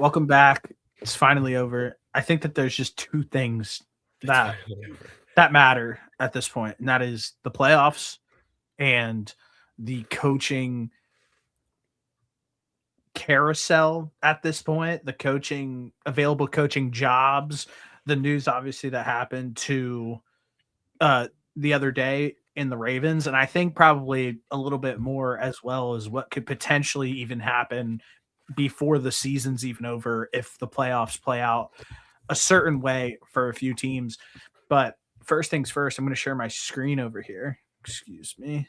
welcome back. It's finally over. I think that there's just two things that that matter at this point, and that is the playoffs and the coaching carousel at this point, the coaching available coaching jobs, the news obviously that happened to the other day in the Ravens, and I think probably a little bit more as well as what could potentially even happen before the season's even over if the playoffs play out a certain way for a few teams. But first things first, I'm going to share my screen over here. Excuse me.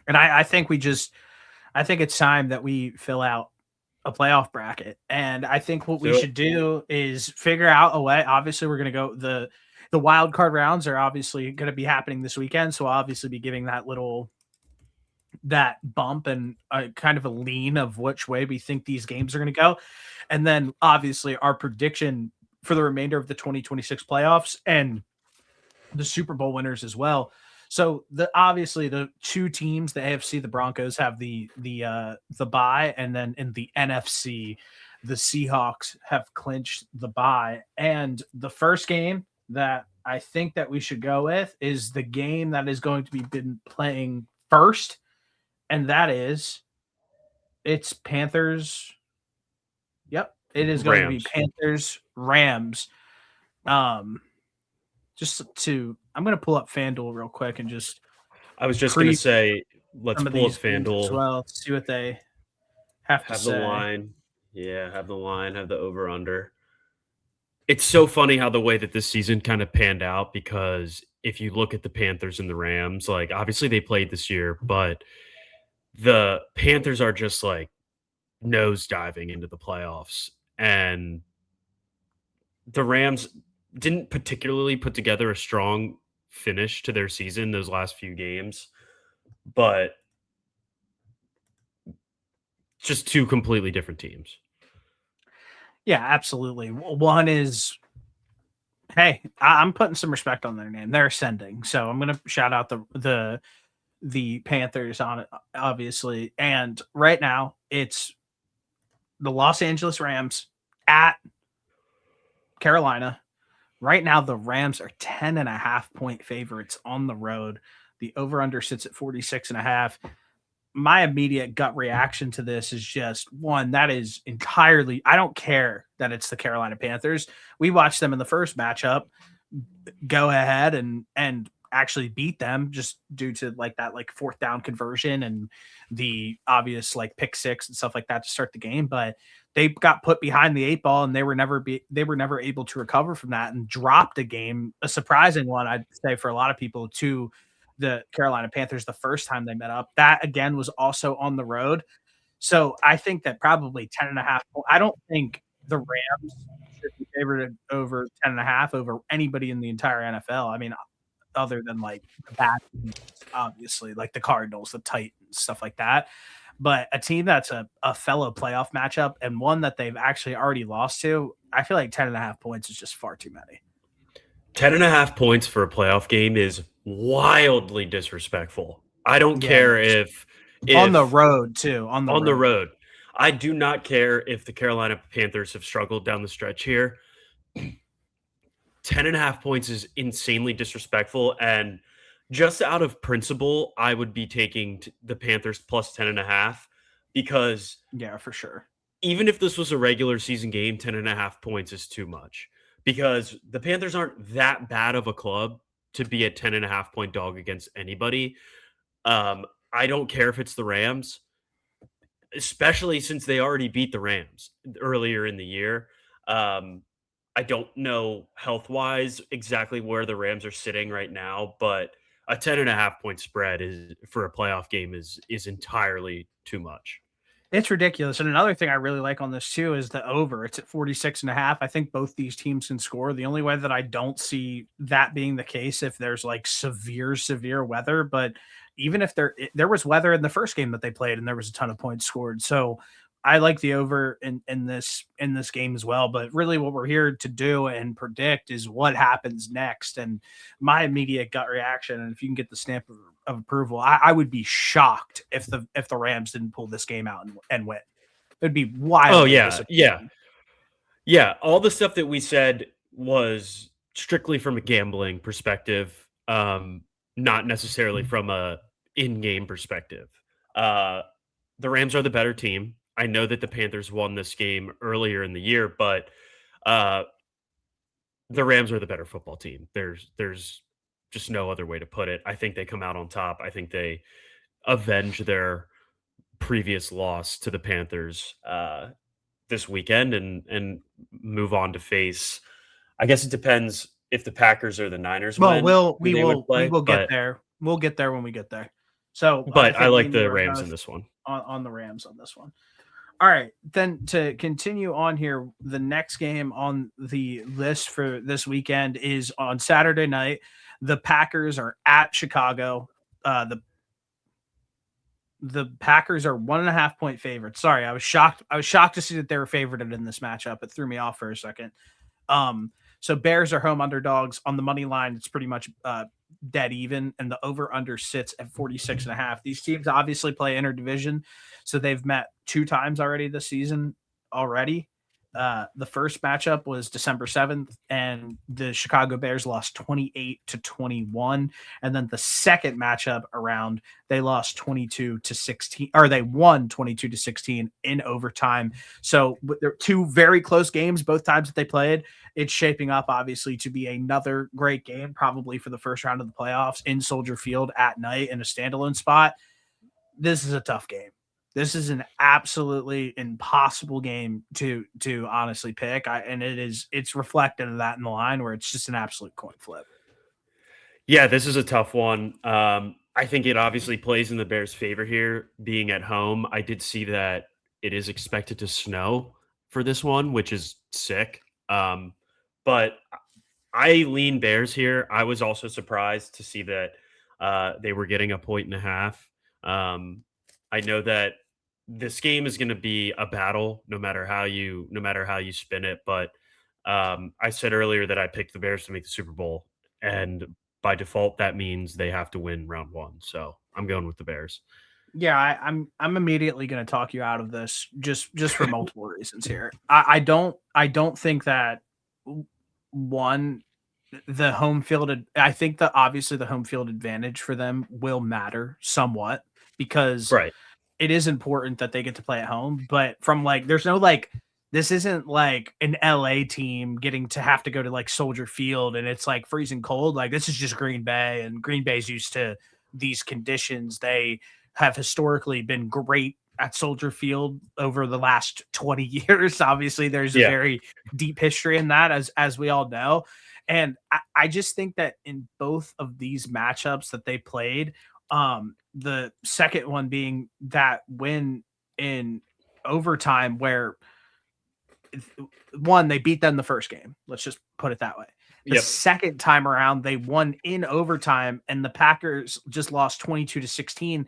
And I think I think it's time that we fill out a playoff bracket. And I think what we So should do is figure out a way. Obviously, we're going to go the wild card rounds are obviously going to be happening this weekend. So I'll obviously be giving that bump and kind of a lean of which way we think these games are going to go. And then obviously our prediction for the remainder of the 2026 playoffs and the Super Bowl winners as well. So obviously the two teams, the AFC, the Broncos have the bye, and then in the NFC, the Seahawks have clinched the bye. And the first game that I think that we should go with is the game that is going to be been playing first, and that is it's Panthers. Yep, it is going to be Rams. Panthers Rams. Um, I'm going to pull up FanDuel real quick and just I was just gonna pre say, let's some of pull up these games as FanDuel, well, see what they have to have the say. line. Yeah, have the line, have the over under. It's so funny how the way that this season kind of panned out because if you look at the Panthers and the Rams, like obviously they played this year, but the Panthers are just like nose diving into the playoffs. And the Rams didn't particularly put together a strong finish to their season those last few games, but just two completely different teams. Yeah, absolutely. One is, hey, I'm putting some respect on their name. They're ascending, so I'm going to shout out the Panthers on it, obviously. And right now, it's the Los Angeles Rams at Carolina. Right now, the Rams are 10.5 point favorites on the road. The over under sits at 46.5. My immediate gut reaction to this is just one that is entirely, I don't care that it's the Carolina Panthers. We watched them in the first matchup go ahead and actually beat them just due to that fourth down conversion and the obvious like pick six and stuff like that to start the game. But they got put behind the eight ball and they were never able to recover from that and dropped a game, a surprising one, I'd say, for a lot of people, to the Carolina Panthers the first time they met up. That again was also on the road. So I think that probably 10.5. I don't think the Rams should be favored over 10.5 over anybody in the entire NFL. I mean, other than like the bad teams, obviously, like the Cardinals, the Titans, stuff like that. But a team that's a fellow playoff matchup and one that they've actually already lost to, I feel like 10.5 points is just far too many. 10.5 points for a playoff game is wildly disrespectful. I don't Yeah, care if on the road too. On the on the road. road. I do not care if the Carolina Panthers have struggled down the stretch here. 10.5 points is insanely disrespectful. And just out of principle, I would be taking the Panthers plus 10.5 because Yeah, for sure. even if this was a regular season game, 10.5 points is too much because the Panthers aren't that bad of a club to be a 10.5 point dog against anybody. I don't care if it's the Rams, especially since they already beat the Rams earlier in the year. I don't know health wise exactly where the Rams are sitting right now, but a 10.5 point spread is for a playoff game is entirely too much. It's ridiculous. And another thing I really like on this too is the over. It's at 46.5. I think both these teams can score. The only way that I don't see that being the case if there's like severe weather, but even if there was weather in the first game that they played and there was a ton of points scored. So I like the over in this game as well. But really what we're here to do and predict is what happens next. And my immediate gut reaction, and if you can get the stamp of approval, I would be shocked if the Rams didn't pull this game out and win. It'd be Oh wildly yeah, yeah. disappointing. Yeah, all the stuff that we said was strictly from a gambling perspective, not necessarily from a in-game perspective. Uh, the Rams are the better team. I know that the Panthers won this game earlier in the year, but uh, the Rams are the better football team. There's just no other way to put it. I think they come out on top. I think they avenge their previous loss to the Panthers this weekend and move on to face. I guess it depends if the Packers or the Niners Well, win who we they would will we play, will get there. We'll get there when we get there. So I I think me like and you the are Rams in both this one. on the Rams on this one. All right, then to continue on here, the next game on the list for this weekend is on Saturday night. The Packers are at Chicago. The Packers are 1.5 point favorites. Sorry, I was shocked. I was shocked to see that they were favored in this matchup. It threw me off for a second. So Bears are home underdogs on the money line. It's pretty much dead even, and the over under sits at 46.5. These teams obviously play interdivision, so they've met 2 times already this season already. The first matchup was December 7th, and the Chicago Bears lost 28-21. And then the second matchup around, they lost 22-16, or they won 22-16 in overtime. So there are 2 very close games both times that they played. It's shaping up, obviously, to be another great game, probably for the first round of the playoffs in Soldier Field at night in a standalone spot. This is a tough game. This is an absolutely impossible game to honestly pick. And it's reflected in that in the line where it's just an absolute coin flip. Yeah, this is a tough one. I think it obviously plays in the Bears' favor here, being at home. I did see that it is expected to snow for this one, which is sick. But I lean Bears here. I was also surprised to see that they were getting a point and a half. Um, I know that this game is going to be a battle, no matter how you spin it. But I said earlier that I picked the Bears to make the Super Bowl, and by default, that means they have to win round one. So I'm going with the Bears. Yeah, I'm immediately going to talk you out of this just for multiple reasons here. I don't think that one the home field. I think that obviously the home field advantage for them will matter somewhat because Right. it is important that they get to play at home. But from like, there's no like, this isn't like an LA team getting to have to go to like Soldier Field and it's like freezing cold. Like this is just Green Bay, and Green Bay's used to these conditions. They have historically been great at Soldier Field over the last 20 years. Obviously, there's a Yeah. very deep history in that, as we all know. And I just think that in both of these matchups that they played, the second one being that win in overtime where one, they beat them the first game. Let's just put it that way. The Yep. second time around, they won in overtime, and the Packers just lost 22-16.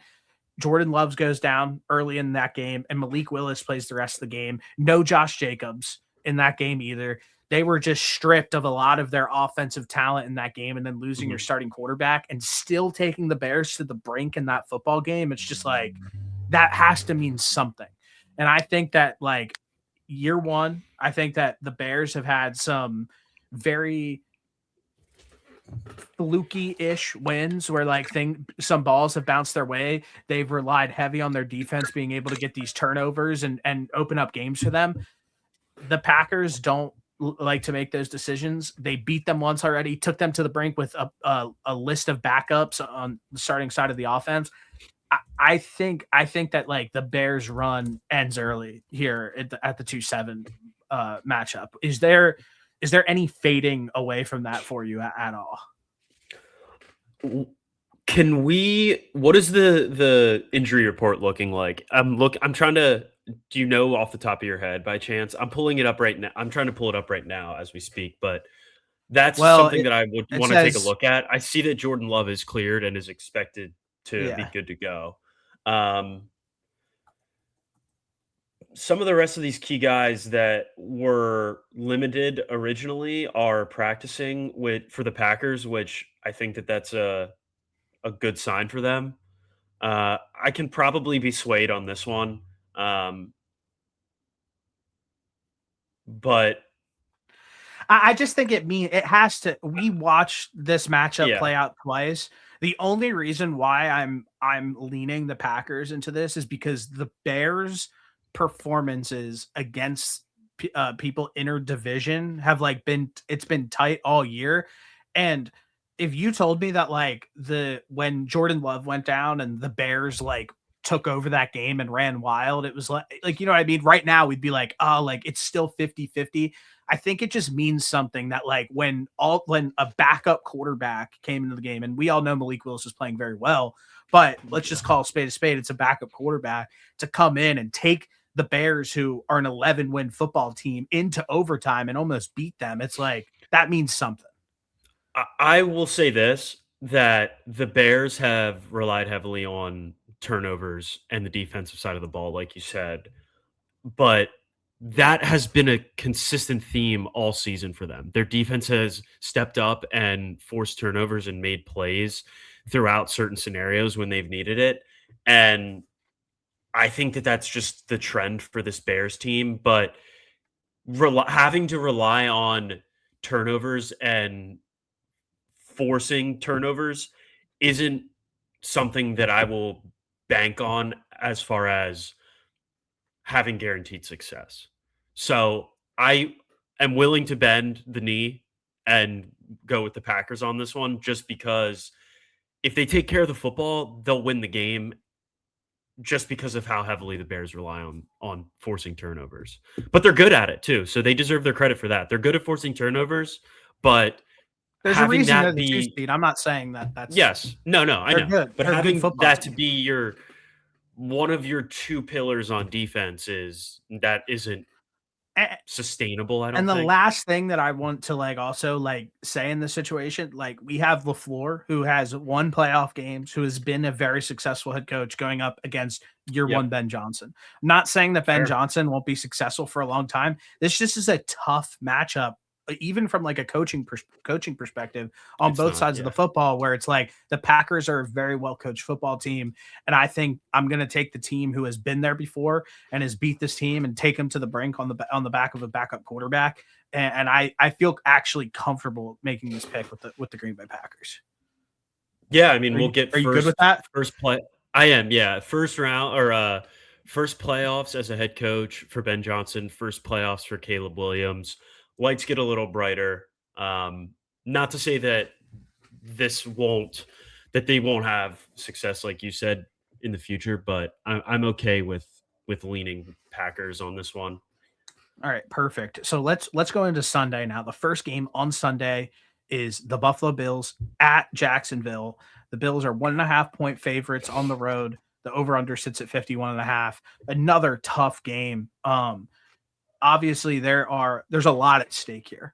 Jordan Loves goes down early in that game, and Malik Willis plays the rest of the game. No Josh Jacobs in that game either. They were just stripped of a lot of their offensive talent in that game, and then losing your starting quarterback and still taking the Bears to the brink in that football game. It's just like that has to mean something. And I think that like year one, I think that the Bears have had some very fluky-ish wins where like some balls have bounced their way. They've relied heavy on their defense being able to get these turnovers and open up games for them. The Packers don't like to make those decisions. They beat them once already, took them to the brink with a list of backups on the starting side of the offense. I think that like the Bears run ends early here at the 2-7 matchup. Is there any fading away from that for you at all? Can we? What is the injury report looking like? I'm trying to. Do you know off the top of your head by chance? I'm pulling it up right now. I'm trying to pull it up right now as we speak. But that's Well, something that I would it want to take a says look at. I see that Jordan Love is cleared and is expected to be yeah. good to go. Um, some of the rest of these key guys that were limited originally are practicing with for the Packers, which I think that's a good sign for them. I can probably be swayed on this one, but I just think it has to. We watched this matchup Yeah. play out twice. The only reason why I'm leaning the Packers into this is because the Bears' performances against people division have like been tight all year, and if you told me that like the when Jordan Love went down and the Bears like took over that game and ran wild, it was like you know what I mean? Right now we'd be like, oh, like it's still 50-50. I think it just means something that like when a backup quarterback came into the game, and we all know Malik Willis is playing very well, but let's Yeah. just call a spade a spade. It's a backup quarterback to come in and take the Bears, who are an 11-win football team, into overtime and almost beat them. It's like that means something. I will say this, that the Bears have relied heavily on turnovers and the defensive side of the ball, like you said, but that has been a consistent theme all season for them. Their defense has stepped up and forced turnovers and made plays throughout certain scenarios when they've needed it. And I think that that's just the trend for this Bears team. But having to rely on turnovers and forcing turnovers isn't something that I will bank on as far as having guaranteed success. So I am willing to bend the knee and go with the Packers on this one just because if they take care of the football, they'll win the game just because of how heavily the Bears rely on forcing turnovers. But they're good at it too, so they deserve their credit for that. They're good at forcing turnovers, but There's a having reason they're that the two be seed. I'm not saying that that's yes, no, I they're know, good. but They're a good having football that to team. be your one of your two pillars on defense that isn't sustainable, I don't And the think. last thing that I want to like also like say in this situation, like we have LaFleur, who has won playoff games, who has been a very successful head coach going up against year one Yep, Ben Johnson. I'm not saying that Ben fair. Johnson won't be successful for a long time. This just is a tough matchup, even from like a coaching perspective on It's both not, sides of the yeah. football, where it's like the Packers are a very well coached football team, and I think I'm going to take the team who has been there before and has beat this team and take them to the brink on the back of a backup quarterback. And I feel actually comfortable making this pick with the Green Bay Packers. Yeah, I mean, we'll get Are you good with that? first play I am, yeah. First round or first playoffs as a head coach for Ben Johnson, first playoffs for Caleb Williams. Lights get a little brighter. Not to say that this won't that they won't have success like you said in the future, but I'm okay with leaning Packers on this one. All right, perfect. So let's go into Sunday now. The first game on Sunday is the Buffalo Bills at Jacksonville. The Bills are 1.5 point favorites on the road. The over under sits at 51.5. Another tough game. Obviously there's a lot at stake here.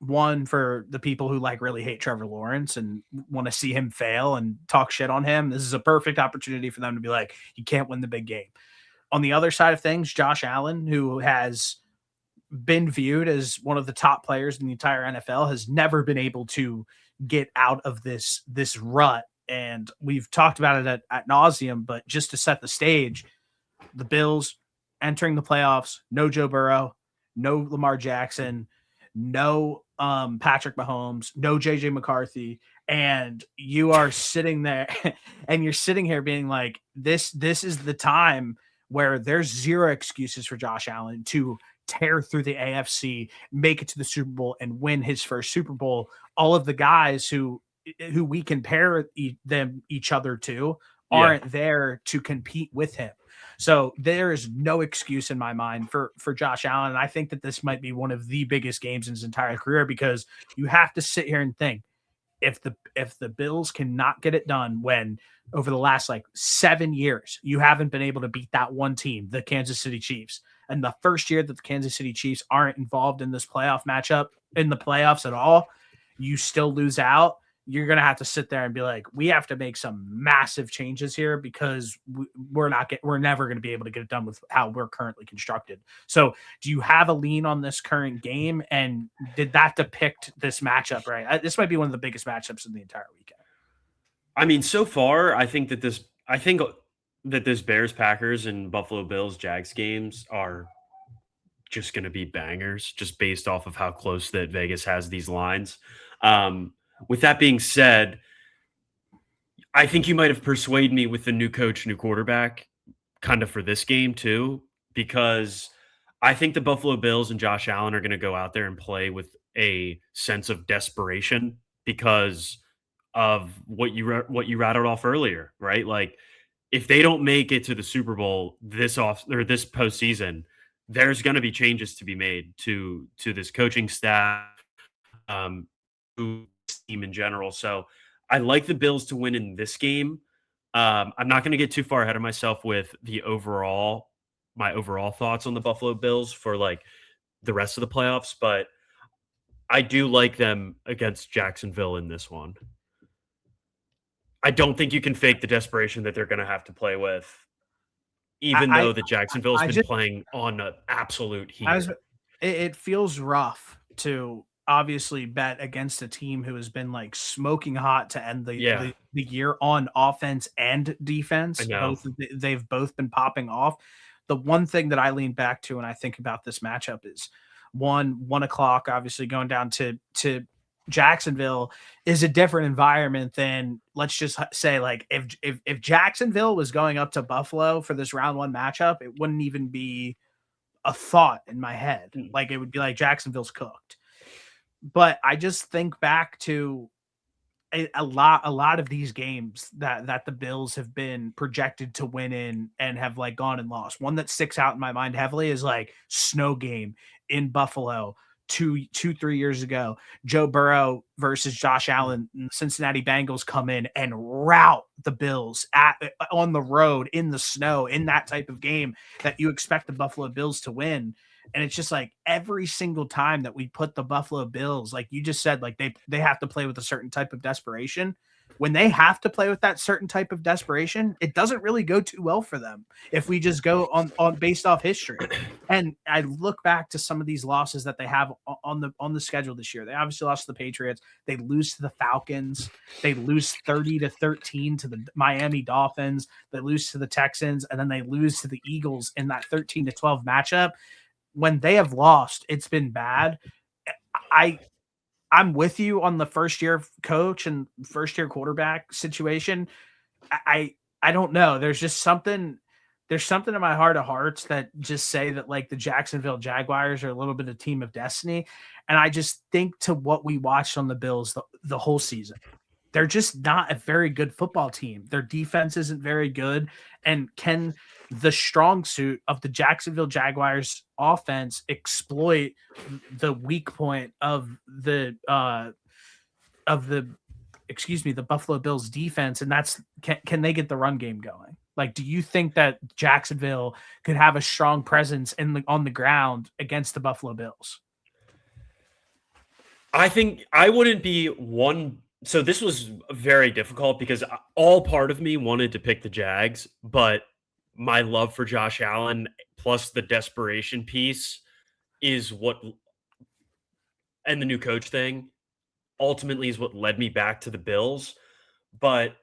One, for the people who like really hate Trevor Lawrence and want to see him fail and talk shit on him, this is a perfect opportunity for them to be like, you can't win the big game. On the other side of things, Josh Allen, who has been viewed as one of the top players in the entire NFL, has never been able to get out of this rut. And we've talked about it at nauseum, but just to set the stage, the Bills entering the playoffs, no Joe Burrow, no Lamar Jackson, no Patrick Mahomes, no JJ McCarthy, and you are sitting there and you're sitting here being like, this is the time where there's zero excuses for Josh Allen to tear through the AFC, make it to the Super Bowl, and win his first Super Bowl. All of the guys who we compare each other to Yeah. aren't there to compete with him. So there is no excuse in my mind for Josh Allen. And I think that this might be one of the biggest games in his entire career, because you have to sit here and think, if the Bills cannot get it done when over the last like 7 years you haven't been able to beat that one team, the Kansas City Chiefs, and the first year that the Kansas City Chiefs aren't involved in this playoff matchup in the playoffs at all, you still lose out. You're going to have to sit there and be like, we have to make some massive changes here, because we're never going to be able to get it done with how we're currently constructed. So do you have a lean on this current game? And did that depict this matchup right? This might be one of the biggest matchups in the entire weekend. I mean, so far, I think that this Bears Packers and Buffalo Bills Jags games are just going to be bangers, just based off of how close that Vegas has these lines. Um, with that being said, I think you might have persuaded me with the new coach, new quarterback, kind of for this game too, because I think the Buffalo Bills and Josh Allen are going to go out there and play with a sense of desperation because of what you rattled off earlier, right? Like if they don't make it to the Super Bowl this off or this postseason, there's going to be changes to be made to this coaching staff, um, team in general. So I like the Bills to win in this game. I'm not going to get too far ahead of myself with my overall thoughts on the Buffalo Bills for like the rest of the playoffs, but I do like them against Jacksonville in this one. I don't think you can fake the desperation that they're going to have to play with, even I though the Jacksonville's I been just playing on an absolute I was heater. it feels rough to obviously bet against a team who has been like smoking hot to end Yeah, the year on offense and I defense. know. They've both been popping off. The one thing that I lean back to when I think about this matchup is 1 o'clock, obviously going down to Jacksonville is a different environment than let's just say like if Jacksonville was going up to Buffalo for this round one matchup, it wouldn't even be a thought in my head. Mm. Like it would be like Jacksonville's cooked. But I just think back to a lot of these games that the Bills have been projected to win in and have like gone and lost. One that sticks out in my mind heavily is like snow game in Buffalo 3 years ago. Joe Burrow versus Josh Allen. And the Cincinnati Bengals come in and rout the Bills on the road in the snow in that type of game that you expect the Buffalo Bills to win. And it's just like every single time that we put the Buffalo Bills, like you just said, like they have to play with a certain type of desperation. When they have to play with that certain type of desperation, it doesn't really go too well for them if we just go on based off history. And I look back to some of these losses that they have on the schedule this year. They obviously lost to the Patriots. They lose to the Falcons. They lose 30-13 to the Miami Dolphins. They lose to the Texans, and then they lose to the Eagles in that 13-12 matchup. When they have lost, it's been bad. I I'm with you on the first year coach and first year quarterback situation. I don't know. There's something in my heart of hearts that just say that like the Jacksonville Jaguars are a little bit of team of destiny. And I just think to what we watched on the Bills the whole season. They're just not a very good football team. Their defense isn't very good. And can the strong suit of the Jacksonville Jaguars offense exploit the weak point of the excuse me, the Buffalo Bills defense? And that's can they get the run game going? Like, do you think that Jacksonville could have a strong presence on the ground against the Buffalo Bills? I think I wouldn't be one. So this was very difficult because all part of me wanted to pick the Jags, but my love for Josh Allen plus the desperation piece is what, and the new coach thing ultimately is what led me back to the Bills. But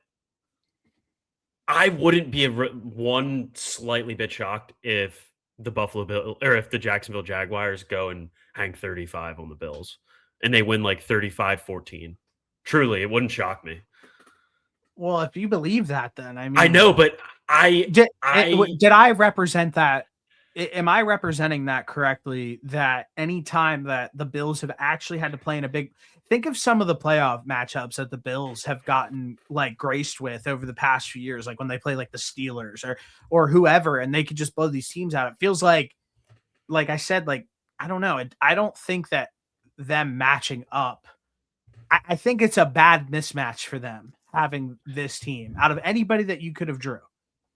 I wouldn't be one slightly bit shocked if the Buffalo Bill or if the Jacksonville Jaguars go and hang 35 on the Bills and they win like 35-14. Truly, it wouldn't shock me. Well, if you believe that, then I I mean, know, but I did I represent that? Am I representing that correctly? That anytime that the Bills have actually had to play in a big, think of some of the playoff matchups that the Bills have gotten like graced with over the past few years, like when they play like the Steelers or whoever, and they could just blow these teams out. It feels like I said, like I don't know. I don't think that them matching up. I think it's a bad mismatch for them having this team out of anybody that you could have drew.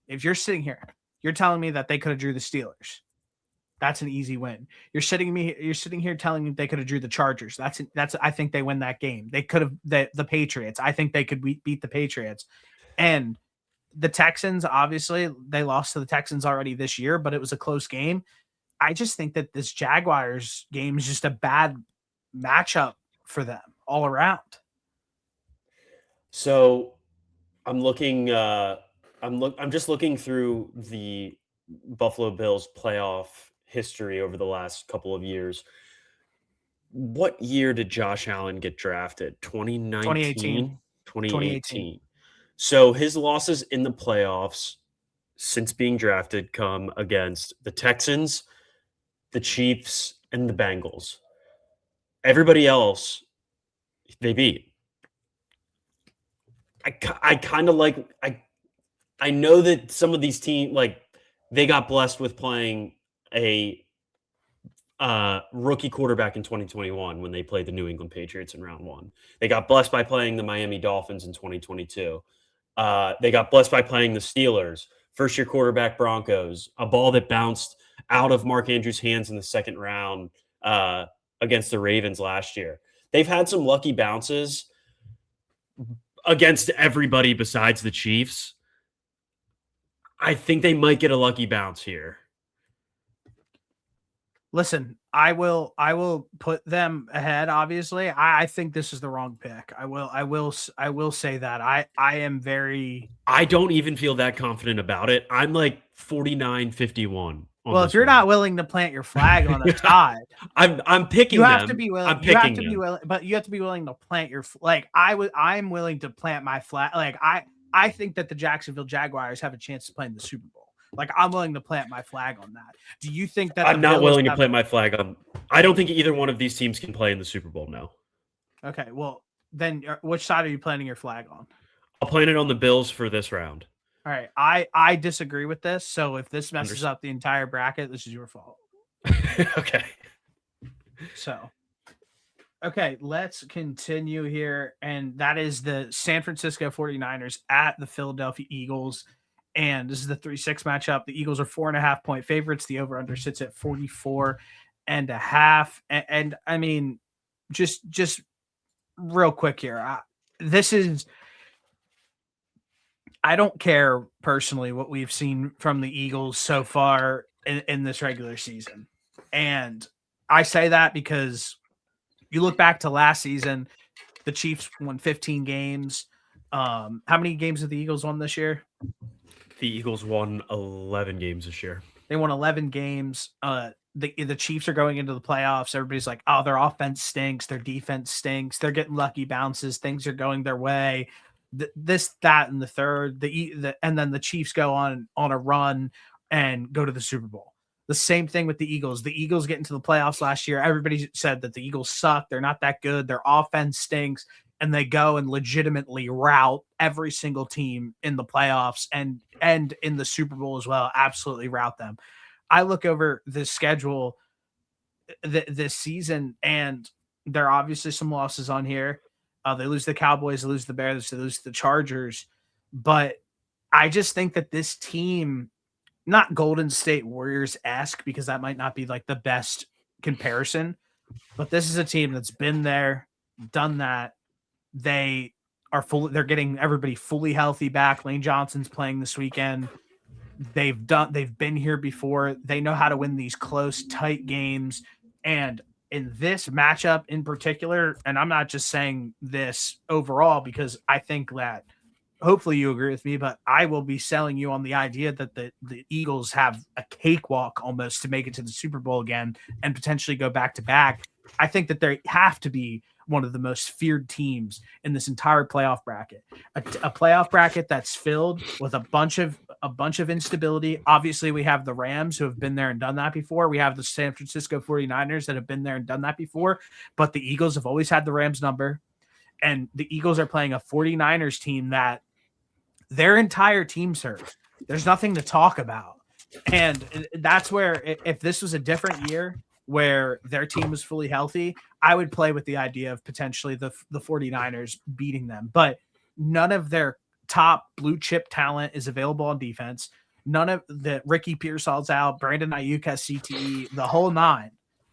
If you're sitting here, you're telling me that they could have drew the Steelers. That's an easy win. You're sitting here telling me they could have drew the Chargers. That's I think they win that game. They could have the Patriots. I think they could beat the Patriots. And the Texans, obviously, they lost to the Texans already this year, but it was a close game. I just think that this Jaguars game is just a bad matchup for them all around. so I'm looking I'm just looking through the Buffalo Bills playoff history over the last couple of years. What year did Josh Allen get drafted? 2019? 2018. 2018. 2018. So his losses in the playoffs since being drafted come against the Texans, the Chiefs, and the Bengals. Everybody else, they beat. I kind of like I know that some of these teams like they got blessed with playing a rookie quarterback in 2021 when they played the New England Patriots in round one. They got blessed by playing the Miami Dolphins in 2022. They got blessed by playing the Steelers, first year quarterback Broncos, a ball that bounced out of Mark Andrews' hands in the second round against the Ravens last year. They've had some lucky bounces against everybody besides the Chiefs. I think they might get a lucky bounce here. Listen, I will put them ahead. Obviously, I think this is the wrong pick. I will say that I am very. I don't even feel that confident about it. I'm like 49-51. Well, if you're not willing to plant your flag on the side, I'm picking. You have them. to be willing. I'm picking you have to them. be willing, but you have to be willing to plant your like. I'm willing to plant my flag. Like I think that the Jacksonville Jaguars have a chance to play in the Super Bowl. Like I'm willing to plant my flag on that. Do you think that I'm not willing to plant my flag on? I don't think either one of these teams can play in the Super Bowl now. Okay, well then, which side are you planting your flag on? I'll plant it on the Bills for this round. All right, I disagree with this. So if this messes up the entire bracket, this is your fault. Okay. So, okay, let's continue here, and that is the San Francisco 49ers at the Philadelphia Eagles. And this is the 3-6 matchup. The Eagles are 4.5-point favorites. The over-under sits at 44.5. And I mean, just real quick here. I don't care personally what we've seen from the Eagles so far in this regular season. And I say that because you look back to last season, the Chiefs won 15 games. How many games have the Eagles won this year? The Eagles won 11 games this year. They won 11 games. The Chiefs are going into the playoffs. Everybody's like, oh, their offense stinks. Their defense stinks. They're getting lucky bounces. Things are going their way. This, that, and the third. And then the Chiefs go on a run and go to the Super Bowl. The same thing with the Eagles. The Eagles get into the playoffs last year. Everybody said that the Eagles suck. They're not that good. Their offense stinks. And they go and legitimately rout every single team in the playoffs and in the Super Bowl as well. Absolutely rout them. I look over the schedule this season, and there are obviously some losses on here. They lose the Cowboys, they lose the Bears, they lose the Chargers. But I just think that this team, not Golden State Warriors-esque, because that might not be like the best comparison, but this is a team that's been there, done that. They're getting everybody fully healthy back. Lane Johnson's playing this weekend. They've been here before. They know how to win these close, tight games. And in this matchup in particular, and I'm not just saying this overall because I think that hopefully you agree with me, but I will be selling you on the idea that the Eagles have a cakewalk almost to make it to the Super Bowl again and potentially go back to back. I think that they have to be one of the most feared teams in this entire playoff bracket, a playoff bracket that's filled with a bunch of instability. Obviously, we have the Rams who have been there and done that before. We have the San Francisco 49ers that have been there and done that before, but the Eagles have always had the Rams number, and the Eagles are playing a 49ers team that their entire team's hurt. There's nothing to talk about. And that's where, if this was a different year where their team was fully healthy, I would play with the idea of potentially the 49ers beating them. But none of their top blue chip talent is available on defense. None of the Ricky Pearsall's out, Brandon Ayuk has CTE, the whole nine.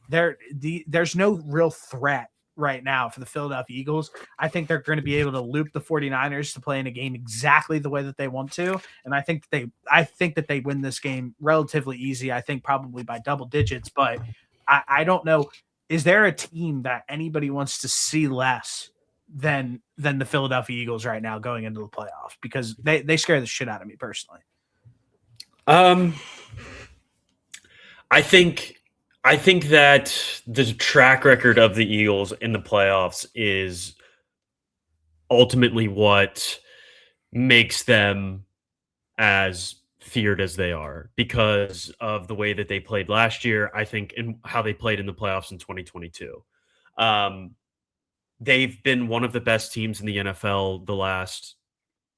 There's no real threat right now for the Philadelphia Eagles. I think they're going to be able to loop the 49ers to play in a game exactly the way that they want to. And I think that they win this game relatively easy. I think probably by double digits, but I don't know. Is there a team that anybody wants to see less than the Philadelphia Eagles right now going into the playoffs? Because they scare the shit out of me personally. I think I think that the track record of the Eagles in the playoffs is ultimately what makes them as feared as they are because of the way that they played last year, I think, and how they played in the playoffs in 2022. Um, they've been one of the best teams in the NFL the last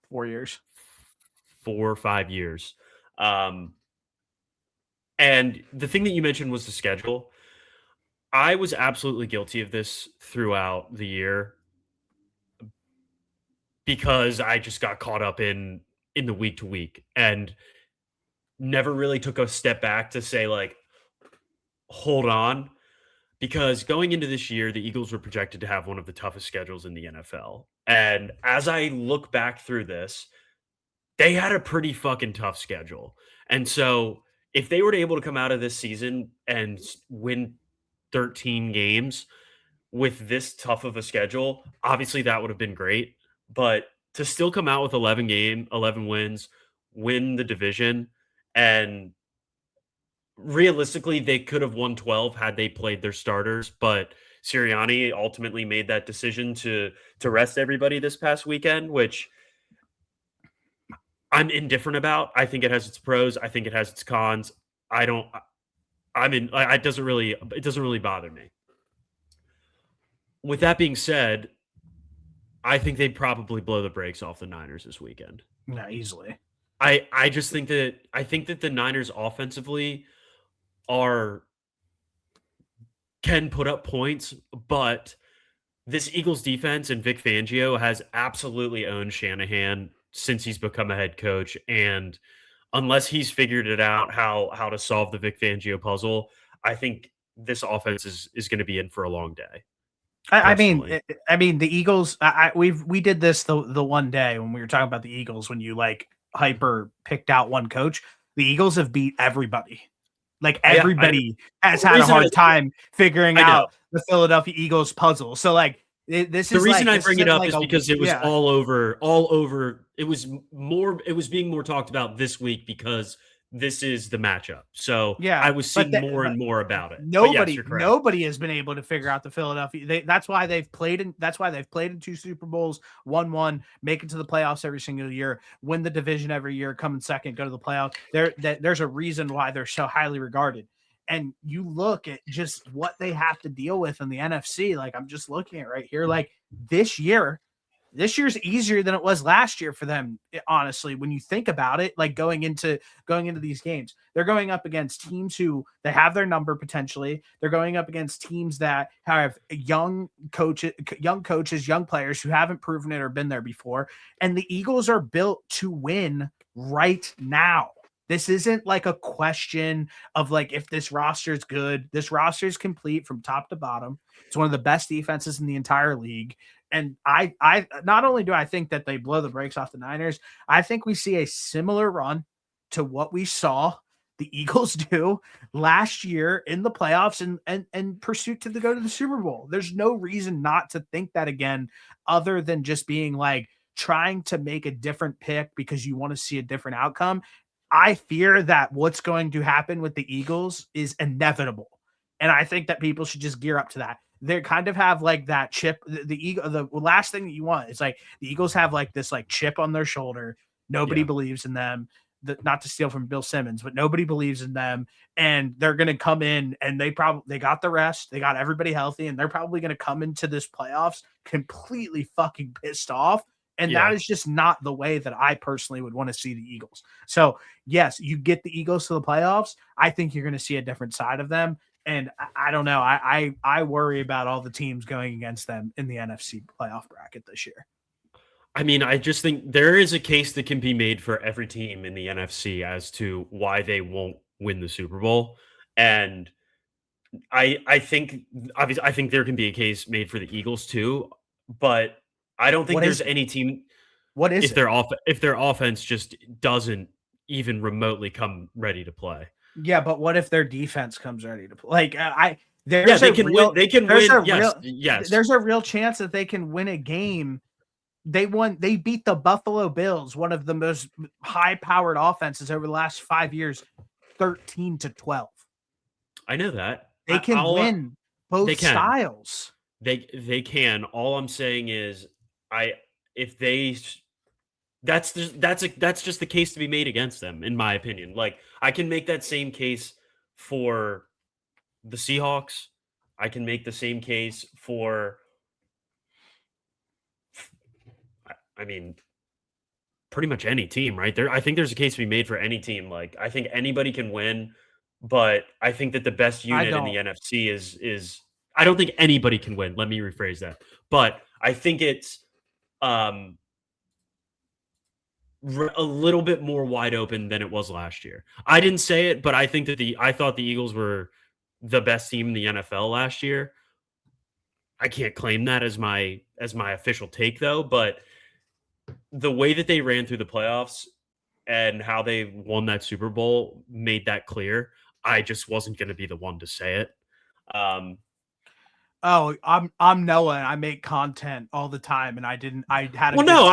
4 years. 4 or 5 years. Um, and the thing that you mentioned was the schedule. I was absolutely guilty of this throughout the year because I just got caught up in the week to week and never really took a step back to say like, hold on, because going into this year, the Eagles were projected to have one of the toughest schedules in the NFL. And as I look back through this, they had a pretty fucking tough schedule. And so if they were to able to come out of this season and win 13 games with this tough of a schedule, obviously that would have been great. But to still come out with 11 wins, win the division, and realistically, they could have won 12 had they played their starters, but Sirianni ultimately made that decision to rest everybody this past weekend, which I'm indifferent about. I think it has its pros. I think it has its cons. I don't. It doesn't really bother me. With that being said, I think they'd probably blow the brakes off the Niners this weekend. Yeah, easily. I just think that the Niners offensively are can put up points, but this Eagles defense and Vic Fangio has absolutely owned Shanahan since he's become a head coach. And unless he's figured it out how to solve the Vic Fangio puzzle, I think this offense is going to be in for a long day. I mean, Personally, the Eagles. We did this the one day when we were talking about the Eagles. When you like hyper picked out one coach, the Eagles have beat everybody. Like yeah, everybody has the had a reason hard time figuring I know out the Philadelphia Eagles puzzle. So like this the is reason like I this bring it isn't up like is a because it was yeah. all over. It was being more talked about this week because this is the matchup. So Yeah, I was seeing more but and more about it. But yes, nobody you're correct. nobody has been able to figure out the Philadelphia. That's why they've played in two Super Bowls, won one, make it to the playoffs every single year, win the division every year, come in second, go to the playoffs. There's a reason why they're so highly regarded. And you look at just what they have to deal with in the NFC. Like I'm just looking at right here. Like this year, this year's easier than it was last year for them, honestly, when you think about it. Like going into these games, they're going up against teams who they have their number potentially. They're going up against teams that have young coaches, young players who haven't proven it or been there before. And the Eagles are built to win right now. This isn't like a question of like if this roster is good. This roster is complete from top to bottom. It's one of the best defenses in the entire league. And I not only do I think that they blow the brakes off the Niners, I think we see a similar run to what we saw the Eagles do last year in the playoffs and pursuit to go to the Super Bowl. There's no reason not to think that again, other than just being like trying to make a different pick because you want to see a different outcome. I fear that what's going to happen with the Eagles is inevitable. And I think that people should just gear up to that. They kind of have like that chip. The Eagle, the last thing that you want is like the Eagles have like this like chip on their shoulder. Nobody Yeah. believes in them. Not to steal from Bill Simmons, but nobody believes in them. And they're going to come in and they got the rest. They got everybody healthy, and they're probably going to come into this playoffs completely fucking pissed off. And that Yeah. is just not the way that I personally would want to see the Eagles. So, yes, you get the Eagles to the playoffs. I think you're going to see a different side of them. And I don't know. I worry about all the teams going against them in the NFC playoff bracket this year. I mean, I just think there is a case that can be made for every team in the NFC as to why they won't win the Super Bowl. And I think obviously I think there can be a case made for the Eagles too, but I don't think What is there's it? any team What is it? if their offense just doesn't even remotely come ready to play. Yeah, but what if their defense comes ready to play? Like I Yeah, they can win. They can there's win. a Yes, real yes. there's a real chance that they can win a game. They beat the Buffalo Bills, one of the most high powered offenses over the last 5 years, 13-12. I know that. They can win They both can. styles. They can. All I'm saying is I if they that's just the case to be made against them, in my opinion. Like, I can make that same case for the Seahawks. I can make the same case for I mean, pretty much any team, right? I think there's a case to be made for any team. Like, I think anybody can win, but I think that the best I unit in the don't. NFC is I don't think anybody can win. Let me rephrase that. But I think it's um a little bit more wide open than it was last year. I didn't say it, but I think that I thought the Eagles were the best team in the NFL last year. I can't claim that as my official take though, but the way that they ran through the playoffs and how they won that Super Bowl made that clear. I just wasn't going to be the one to say it. Um, Oh, I'm Noah and I make content all the time and I had a well, good no,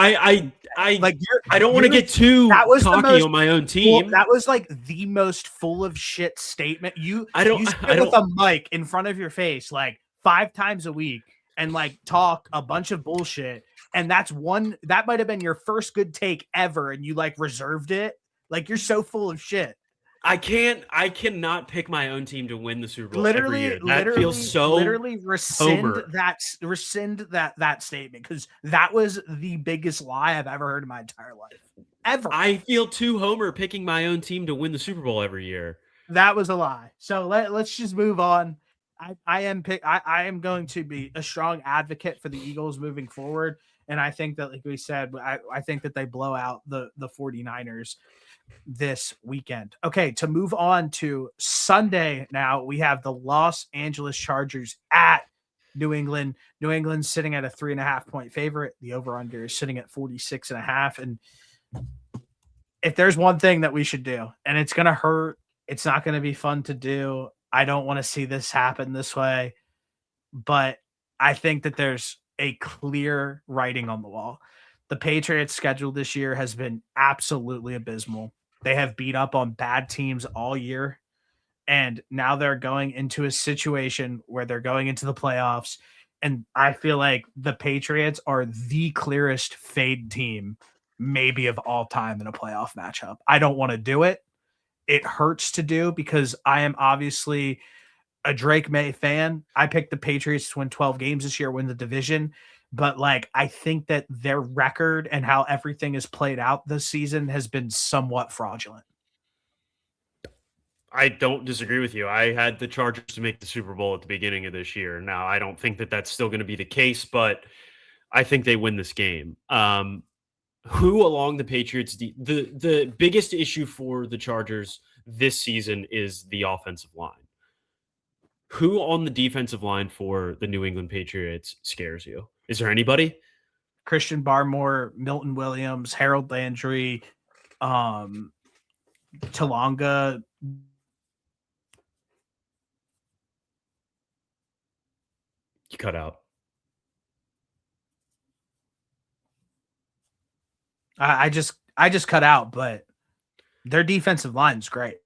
like I don't want to get too that was the cocky most on my own full, team. that was like the most full of shit statement. You I sit with don't. a mic in front of your face like 5 times a week and like talk a bunch of bullshit. And that might have been your first good take ever, and you like reserved it. Like you're so full of shit. I cannot pick my own team to win the Super Bowl every year. That feels so Literally rescind Homer. that statement because that was the biggest lie I've ever heard in my entire life. Ever. I feel too Homer picking my own team to win the Super Bowl every year. That was a lie. So let's just move on. I am going to be a strong advocate for the Eagles moving forward. And I think that, like we said, I think that they blow out the 49ers this weekend. Okay, to move on to Sunday now, we have the Los Angeles Chargers at New England. New England's sitting at a 3.5-point favorite. The over-under is sitting at 46.5. And if there's one thing that we should do, and it's going to hurt, it's not going to be fun to do. I don't want to see this happen this way, but I think that there's a clear writing on the wall. The Patriots' schedule this year has been absolutely abysmal. They have beat up on bad teams all year, and now they're going into a situation where they're going into the playoffs, and I feel like the Patriots are the clearest fade team maybe of all time in a playoff matchup. I don't want to do it. It hurts to do because I am obviously a Drake May fan. I picked the Patriots to win 12 games this year, win the division. But like, I think that their record and how everything is played out this season has been somewhat fraudulent. I don't disagree with you. I had the Chargers to make the Super Bowl at the beginning of this year. Now, I don't think that that's still going to be the case, but I think they win this game. Who along the Patriots, the biggest issue for the Chargers this season is the offensive line. Who on the defensive line for the New England Patriots scares you? Is there anybody? Christian Barmore, Milton Williams, Harold Landry, Talonga. You cut out. I just cut out, but their defensive line's great.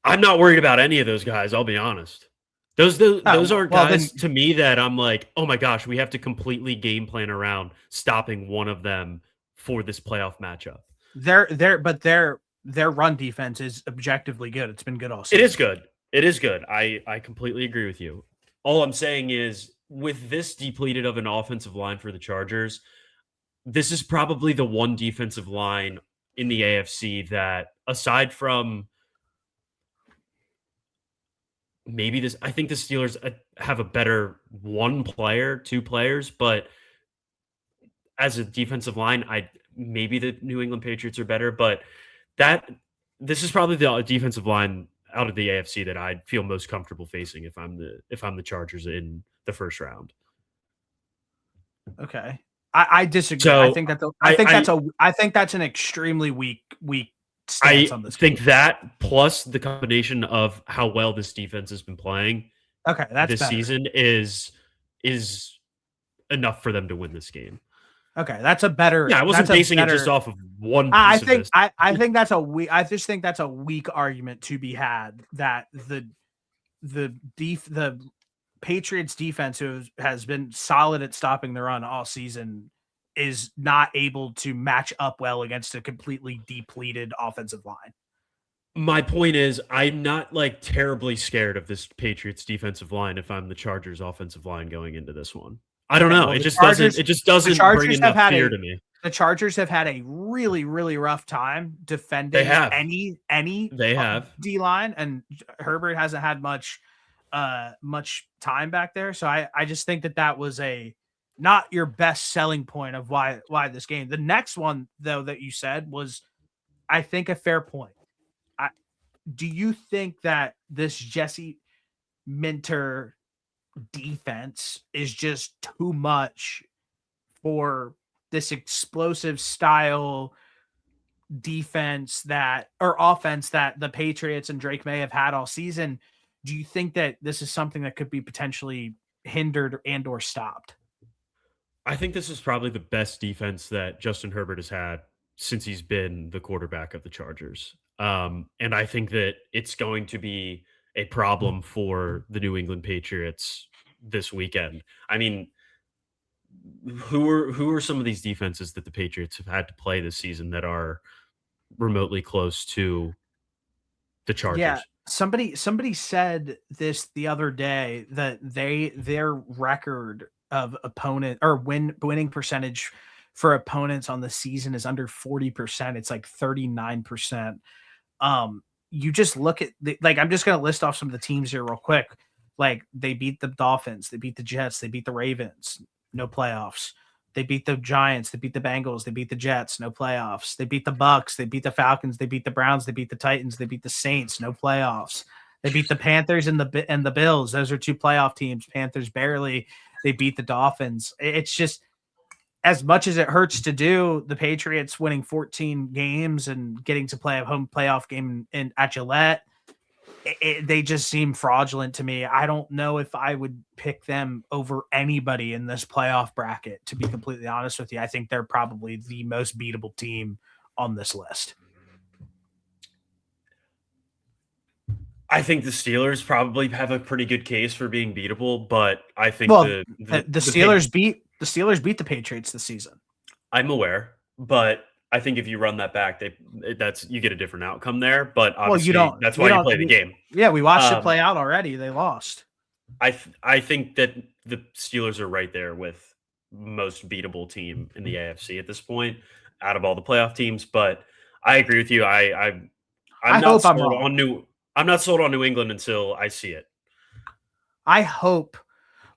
I'm not worried about any of those guys. I'll be honest. Those are guys to me that I'm like, oh my gosh, we have to completely game plan around stopping one of them for this playoff matchup. Their run defense is objectively good. It's been good all season. It is good. It is good. I completely agree with you. All I'm saying is, with this depleted of an offensive line for the Chargers, this is probably the one defensive line in the AFC that, aside from maybe this, I think the Steelers have a better two players, but as a defensive line, maybe the New England Patriots are better, but this is probably the defensive line out of the AFC that I'd feel most comfortable facing if I'm the Chargers in the first round. Okay. I disagree. So I think that's an extremely weak stance on this. I think that plus the combination of how well this defense has been playing this season is enough for them to win this game. Okay, that's a better. Yeah, I wasn't basing it just off of one. I think that's a weak. I just think that's a weak argument to be had. That the Patriots defense, who has been solid at stopping the run all season, is not able to match up well against a completely depleted offensive line. My point is, I'm not like terribly scared of this Patriots defensive line if I'm the Chargers offensive line going into this one. I don't Okay, know. well It just the doesn't bring Chargers have enough had fear a to me. the Chargers have had a really, really rough time They defending have. any They have. D line, and Herbert hasn't had much time back there. So I just think that was a not your best selling point of why this game. The next one though that you said was, I think, a fair point. I, do you think that this Jesse Minter defense is just too much for this explosive style defense that or offense that the Patriots and Drake May have had all season? Do you think that this is something that could be potentially hindered and or stopped? I think this is probably the best defense that Justin Herbert has had since he's been the quarterback of the Chargers. And I think that it's going to be a problem for the New England Patriots this weekend. I mean, who are some of these defenses that the Patriots have had to play this season that are remotely close to the Yeah, Chargers? somebody said this the other day that their record of opponent or winning percentage for opponents on the season is under 40%. It's like 39%. You just look at like I'm just gonna list off some of the teams here real quick. Like they beat the Dolphins, they beat the Jets, they beat the Ravens, no playoffs. They beat the Giants, they beat the Bengals, they beat the Jets, no playoffs. They beat the Bucks, they beat the Falcons, they beat the Browns, they beat the Titans, they beat the Saints, no playoffs. They beat the Panthers and the Bills. Those are two playoff teams. Panthers barely. They beat the Dolphins. It's just as much as it hurts to do, the Patriots winning 14 games and getting to play a home playoff game at Gillette, they just seem fraudulent to me. I don't know if I would pick them over anybody in this playoff bracket, to be completely honest with you. I think they're probably the most beatable team on this list. I think the Steelers probably have a pretty good case for being beatable, but I think Well, the the Steelers beat the Patriots this season. I'm aware, but I think if you run that back, that's you get a different outcome there. But Well, you obviously, don't. that's We why you don't. play the game. Yeah, we watched it Um, play out already. They lost. I think that the Steelers are right there with most beatable team in the AFC at this point, out of all the playoff teams. But I agree with you. I'm I not hope I'm sold wrong. on New England until I see it. I hope,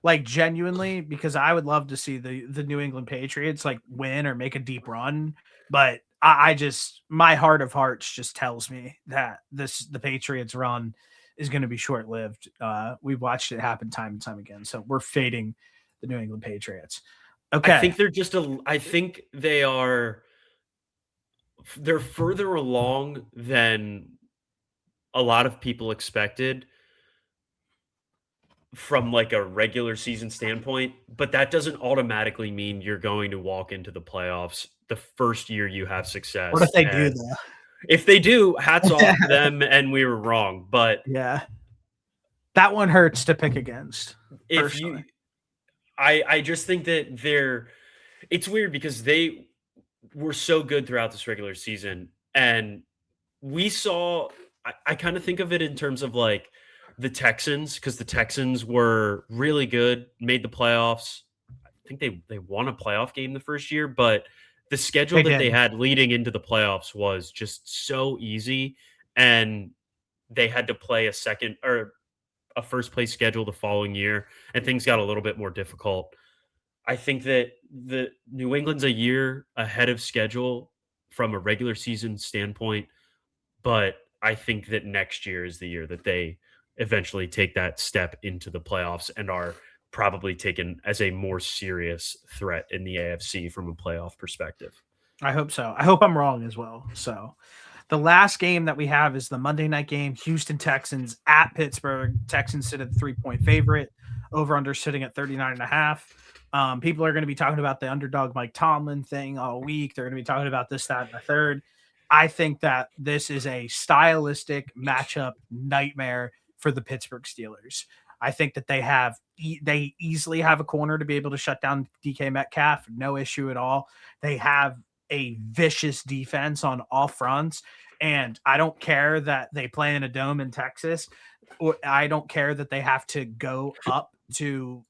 like genuinely, because I would love to see the New England Patriots like win or make a deep run. But I just my heart of hearts just tells me that the Patriots run is going to be short lived. We've watched it happen time and time again. So we're fading the New England Patriots. I Okay. think they're just a. I think they're further along than a lot of people expected from like a regular season standpoint, but that doesn't automatically mean you're going to walk into the playoffs the first year you have What if success. they do And though? if they do, hats off to them and we were wrong. But Yeah. That one hurts to pick against, if personally. you I just think that it's weird because they were so good throughout this regular season and we saw I kind of think of it in terms of like the Texans because the Texans were really good, made the playoffs. I think they won a playoff game the first year, but the schedule They that did. they had leading into the playoffs was just so easy, and they had to play a second or a first place schedule the following year, and things got a little bit more difficult. I think that the New England's a year ahead of schedule from a regular season standpoint, but I think that next year is the year that they eventually take that step into the playoffs and are probably taken as a more serious threat in the AFC from a playoff perspective. I hope so. I hope I'm wrong as well. So the last game that we have is the Monday night game, Houston Texans at Pittsburgh. Texans sit at the 3-point favorite, over under sitting at 39.5. People are going to be talking about the underdog Mike Tomlin thing all week. They're going to be talking about this, that, and the third. I think that this is a stylistic matchup nightmare for the Pittsburgh Steelers. I think that they easily have a corner to be able to shut down DK Metcalf, no issue at all. They have a vicious defense on all fronts, and I don't care that they play in a dome in Texas, or I don't care that they have to go up to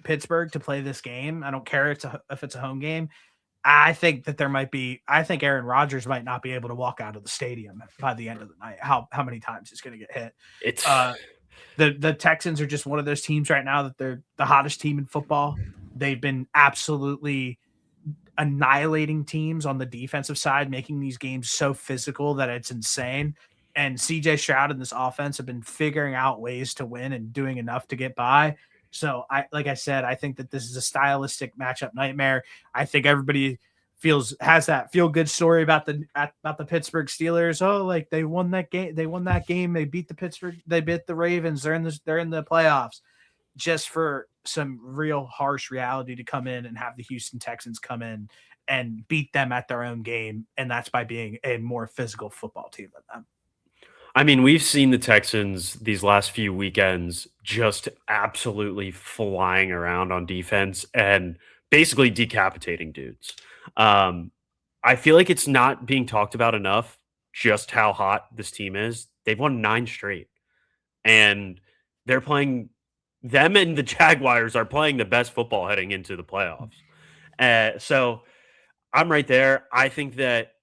Pittsburgh to play this game. I don't care if it's a home game. I think that I think Aaron Rodgers might not be able to walk out of the stadium by the end of the night. How many times he's going to get hit? It's Uh, the Texans are just one of those teams right now that they're the hottest team in football. They've been absolutely annihilating teams on the defensive side, making these games so physical that it's insane. And CJ Stroud and this offense have been figuring out ways to win and doing enough to get by. So like I said, I think that this is a stylistic matchup nightmare. I think everybody has that feel good story about the Pittsburgh Steelers. Oh, like they won that game. They won that game. They beat they beat the Ravens. They're in the playoffs. Just for some real harsh reality to come in and have the Houston Texans come in and beat them at their own game. And that's by being a more physical football team than them. I mean, we've seen the Texans these last few weekends just absolutely flying around on defense and basically decapitating dudes. Um, I feel like it's not being talked about enough just how hot this team is. They've won 9 straight, and they're playing them and the Jaguars are playing the best football heading into the playoffs. So I'm right there. I think that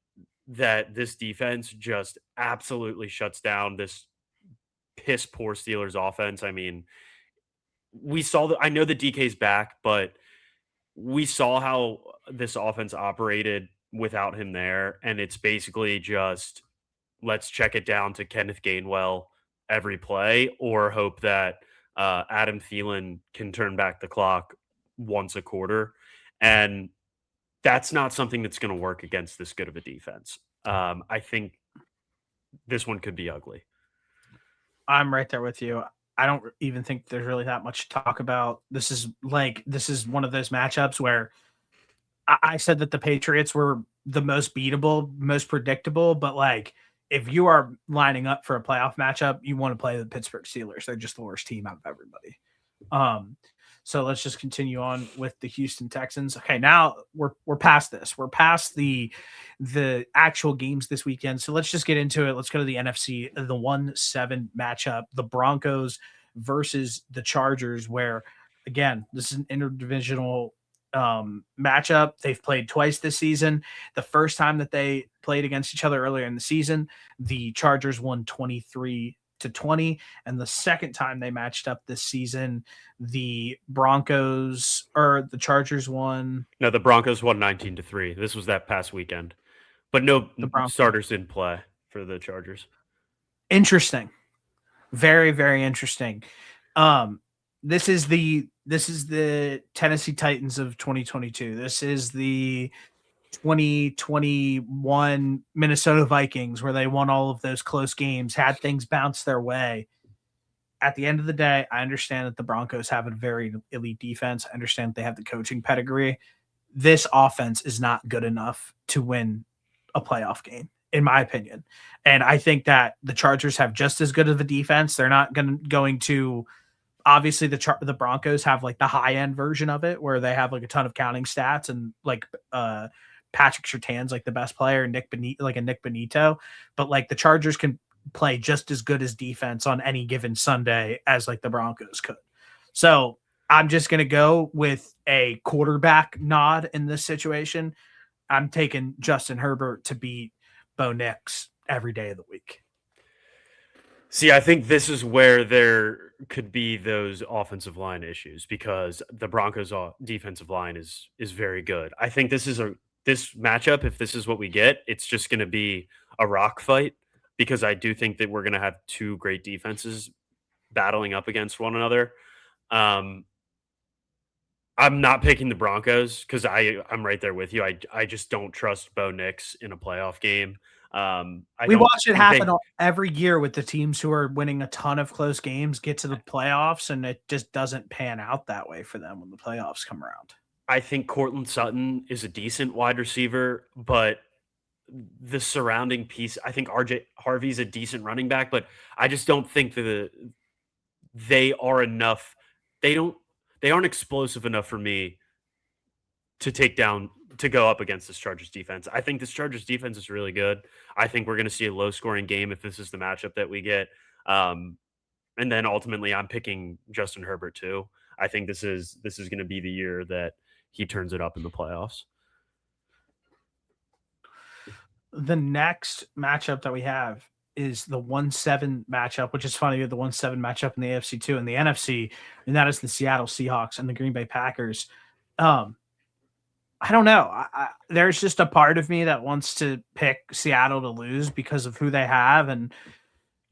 this defense just absolutely shuts down this piss poor Steelers offense. I mean, we saw I know the DK's back, but we saw how this offense operated without him there. And it's basically just let's check it down to Kenneth Gainwell every play or hope that Adam Thielen can turn back the clock once a quarter. And that's not something that's going to work against this good of a defense. I think this one could be ugly. I'm right there with you. I don't even think there's really that much to talk about. This is one of those matchups where I said that the Patriots were the most beatable, most predictable, but like if you are lining up for a playoff matchup, you want to play the Pittsburgh Steelers. They're just the worst team out of everybody. Um, so let's just continue on with the Houston Texans. Okay, now we're past this. We're past the actual games this weekend. So let's just get into it. Let's go to the NFC, the 1-7 matchup, the Broncos versus the Chargers, where again, this is an interdivisional matchup. They've played twice this season. The first time that they played against each other earlier in the season, the Chargers won 23-20, and the second time they matched up this season, the Chargers won. No, the Broncos won 19-3. This was that past weekend, but no starters didn't play for the Chargers. Interesting, very very interesting. This is the Tennessee Titans of 2022. This is the 2021 Minnesota Vikings where they won all of those close games, had things bounce their way. At the end of the day, I understand that the Broncos have a very elite defense. I understand they have the coaching pedigree. This offense is not good enough to win a playoff game, in my opinion. And I think that the Chargers have just as good of a defense. They're not going to obviously the Broncos have like the high end version of it where they have like a ton of counting stats and like Patrick Surtain's like the best player, Nick Benito, but like the Chargers can play just as good as defense on any given Sunday as like the Broncos could. So I'm just going to go with a quarterback nod in this situation. I'm taking Justin Herbert to beat Bo Nix every day of the week. See, I think this is where there could be those offensive line issues because the Broncos' defensive line is very good. I think this matchup, if this is what we get, it's just going to be a rock fight because I do think that we're going to have two great defenses battling up against one another. I'm not picking the Broncos because I'm right there with you. I just don't trust Bo Nix in a playoff game. We watch it happen every year with the teams who are winning a ton of close games get to the playoffs, and it just doesn't pan out that way for them when the playoffs come around. I think Courtland Sutton is a decent wide receiver, but the surrounding piece. I think RJ Harvey's a decent running back, but I just don't think they are enough. They don't they aren't explosive enough for me to take down to go up against this Chargers defense. I think this Chargers defense is really good. I think we're going to see a low scoring game if this is the matchup that we get. Um, and then ultimately, I'm picking Justin Herbert too. I think this is going to be the year that he turns it up in the playoffs. The next matchup that we have is the 1-7 matchup, which is funny, the 1-7 matchup in the AFC too, in the NFC, and that is the Seattle Seahawks and the Green Bay Packers. Um, I don't know. There's just a part of me that wants to pick Seattle to lose because of who they have, and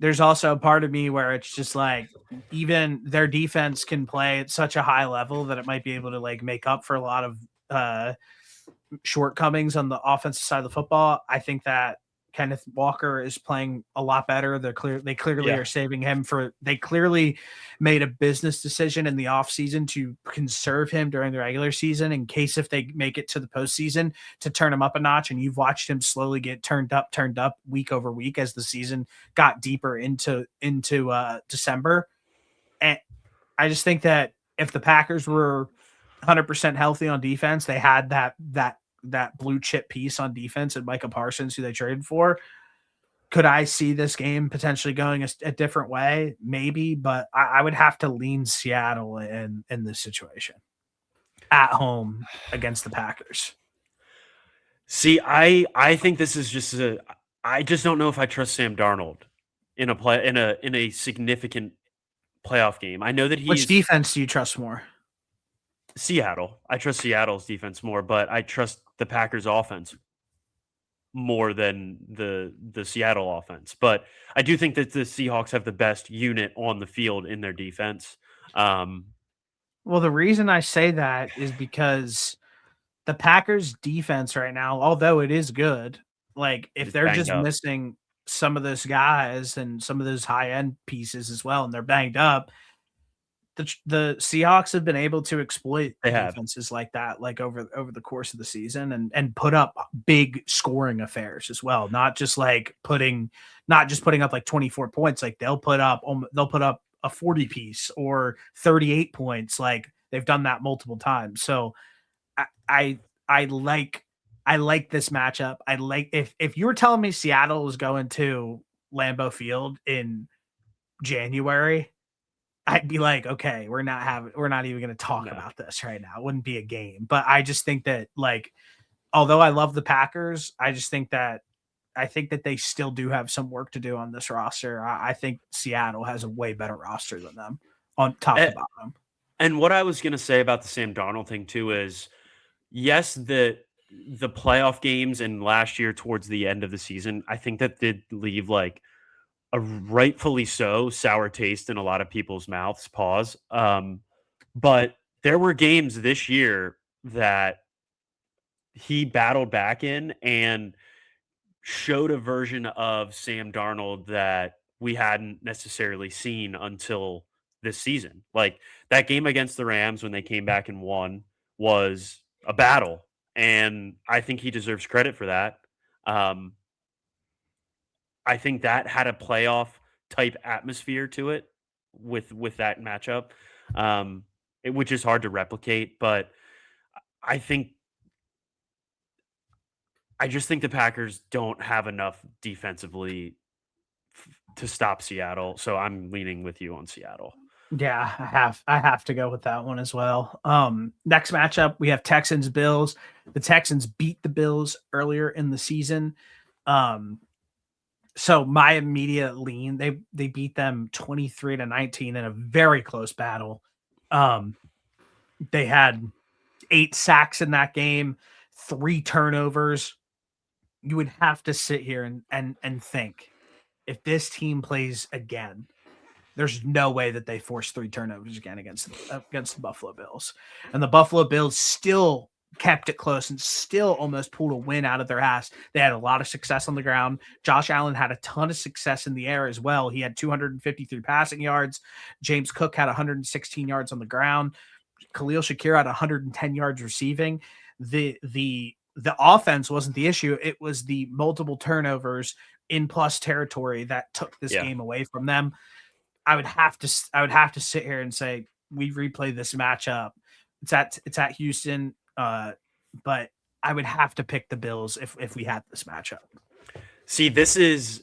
there's also a part of me where it's just like even their defense can play at such a high level that it might be able to like make up for a lot of shortcomings on the offensive side of the football. I think that Kenneth Walker is playing a lot better. They clearly Yeah, are saving him they clearly made a business decision in the offseason to conserve him during the regular season in case if they make it to the postseason to turn him up a notch. And you've watched him slowly get turned up week over week as the season got deeper into December. And I just think that if the Packers were 100% healthy on defense, they had that blue chip piece on defense and Micah Parsons, who they traded for. Could I see this game potentially going a different way? Maybe, but I would have to lean Seattle in this situation at home against the Packers. see, I think this is just a. I just don't know if I trust Sam Darnold in a significant playoff game. I know that Which he's defense do you trust more? Seattle. I trust Seattle's defense more, but I trust the Packers offense more than the Seattle offense. But I do think that the Seahawks have the best unit on the field in their defense. Um, Well, the reason I say that is because the Packers defense right now, although it is good, like if it's they're banged just up. missing some of those guys and some of those high end pieces as well, and they're banged up, the Seahawks have been able to exploit They have. defenses like that, like over the course of the season, and put up big scoring affairs as well. Not just putting up like 24 points. Like they'll put up a 40 piece or 38 points. Like they've done that multiple times. So I I, I like I like this matchup. I like if you were telling me Seattle was going to Lambeau Field in January, I'd be like, okay, we're not even gonna talk No. about this right now. It wouldn't be a game. But I just think that like although I love the Packers, I think that they still do have some work to do on this roster. I think Seattle has a way better roster than them on top to A- bottom. And what I was going to say about the Sam Darnold thing too is yes, the playoff games and last year towards the end of the season, I think that did leave like a rightfully so sour taste in a lot of people's mouths. Pause. But there were games this year that he battled back in and showed a version of Sam Darnold that we hadn't necessarily seen until this season. Like that game against the Rams when they came back and won was a battle, and I think he deserves credit for that. Um, I think that had a playoff type atmosphere to it with that matchup, which is hard to replicate. But I think I just think the Packers don't have enough defensively to stop Seattle. So I'm leaning with you on Seattle. Yeah, I have to go with that one as well. Next matchup, we have Texans Bills. The Texans beat the Bills earlier in the season. Um, so my immediate lean, they beat them 23-19 in a very close battle. Um, they had 8 sacks in that game, 3 turnovers. You would have to sit here and think if this team plays again, there's no way that they force 3 turnovers again against the Buffalo Bills. And the Buffalo Bills still kept it close and still almost pulled a win out of their ass. They had a lot of success on the ground. Josh Allen had a ton of success in the air as well. He had 253 passing yards. James Cook had 116 yards on the ground. Khalil Shakir had 110 yards receiving. The the offense wasn't the issue. It was the multiple turnovers in plus territory that took this Yeah. game away from them. I would have to sit here and say we replay this matchup. It's at Houston, but I would have to pick the Bills if we had this matchup. See, this is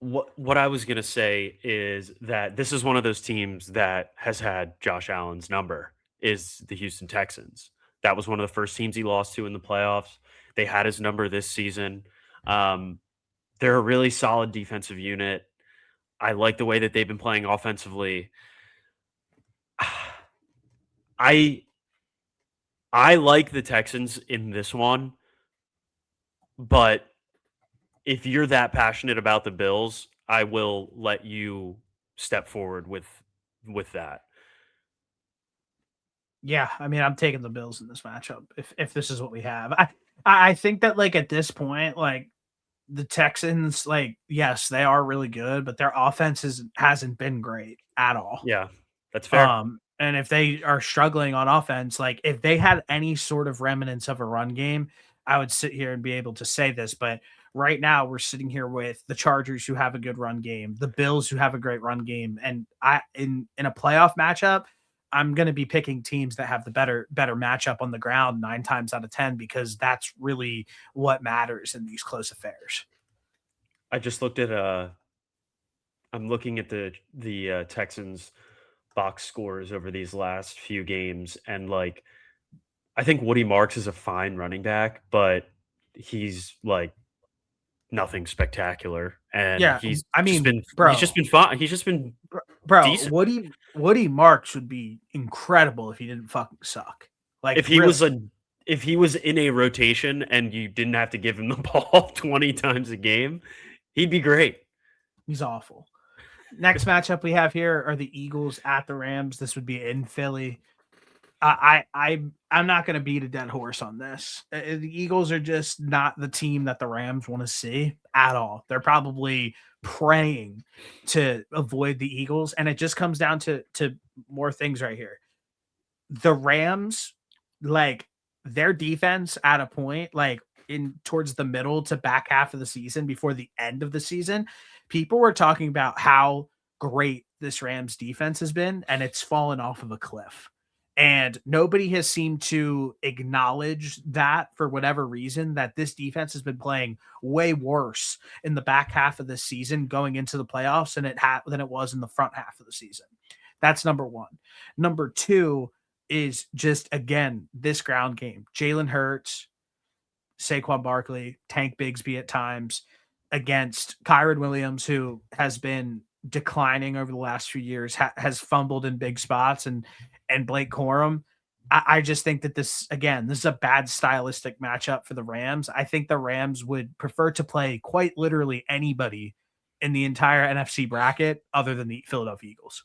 what I was gonna say is that this is one of those teams that has had Josh Allen's number, is the Houston Texans. That was one of the first teams he lost to in the playoffs. They had his number this season. Um, they're a really solid defensive unit. I like the way that they've been playing offensively. I I like the Texans in this one, but if you're that passionate about the Bills, I will let you step forward with that. Yeah, I mean, I'm taking the Bills in this matchup if this is what we have. I think that like at this point, like the Texans, like yes, they are really good, but their offense hasn't been great at all. Yeah, that's fair. And if they are struggling on offense, like if they had any sort of remnants of a run game, I would sit here and be able to say this. But right now, we're sitting here with the Chargers who have a good run game, the Bills who have a great run game, and in a playoff matchup, I'm going to be picking teams that have the better matchup on the ground 9 times out of 10 because that's really what matters in these close affairs. I just looked at I'm looking at the Texans box scores over these last few games, and like I think Woody Marks is a fine running back, but he's like nothing spectacular, and Yeah, I mean, he's just been fine. He's just been bro, decent. Woody Marks would be incredible if he didn't fucking suck. Like If he really, was a if he was in a rotation and you didn't have to give him the ball 20 times a game, he'd be great. he's awful. Next matchup we have here are the Eagles at the Rams. This would be in Philly. I'm not going to beat a dead horse on this. The Eagles are just not the team that the Rams want to see at all. They're probably praying to avoid the Eagles, and it just comes down to more things right here. The Rams, like their defense at a point, like in towards the middle to back half of the season before the end of the season, people were talking about how great this Rams defense has been, and it's fallen off of a cliff. And nobody has seemed to acknowledge that for whatever reason, that this defense has been playing way worse in the back half of the season going into the playoffs than it was in the front half of the season. That's number one. Number two is just again this ground game. Jalen Hurts, Saquon Barkley, Tank Bigsby at times against Kyron Williams, who has been declining over the last few years, has fumbled in big spots, and Blake Corum. I just think that this is a bad stylistic matchup for the Rams. I think the Rams would prefer to play quite literally anybody in the entire NFC bracket other than the Philadelphia Eagles.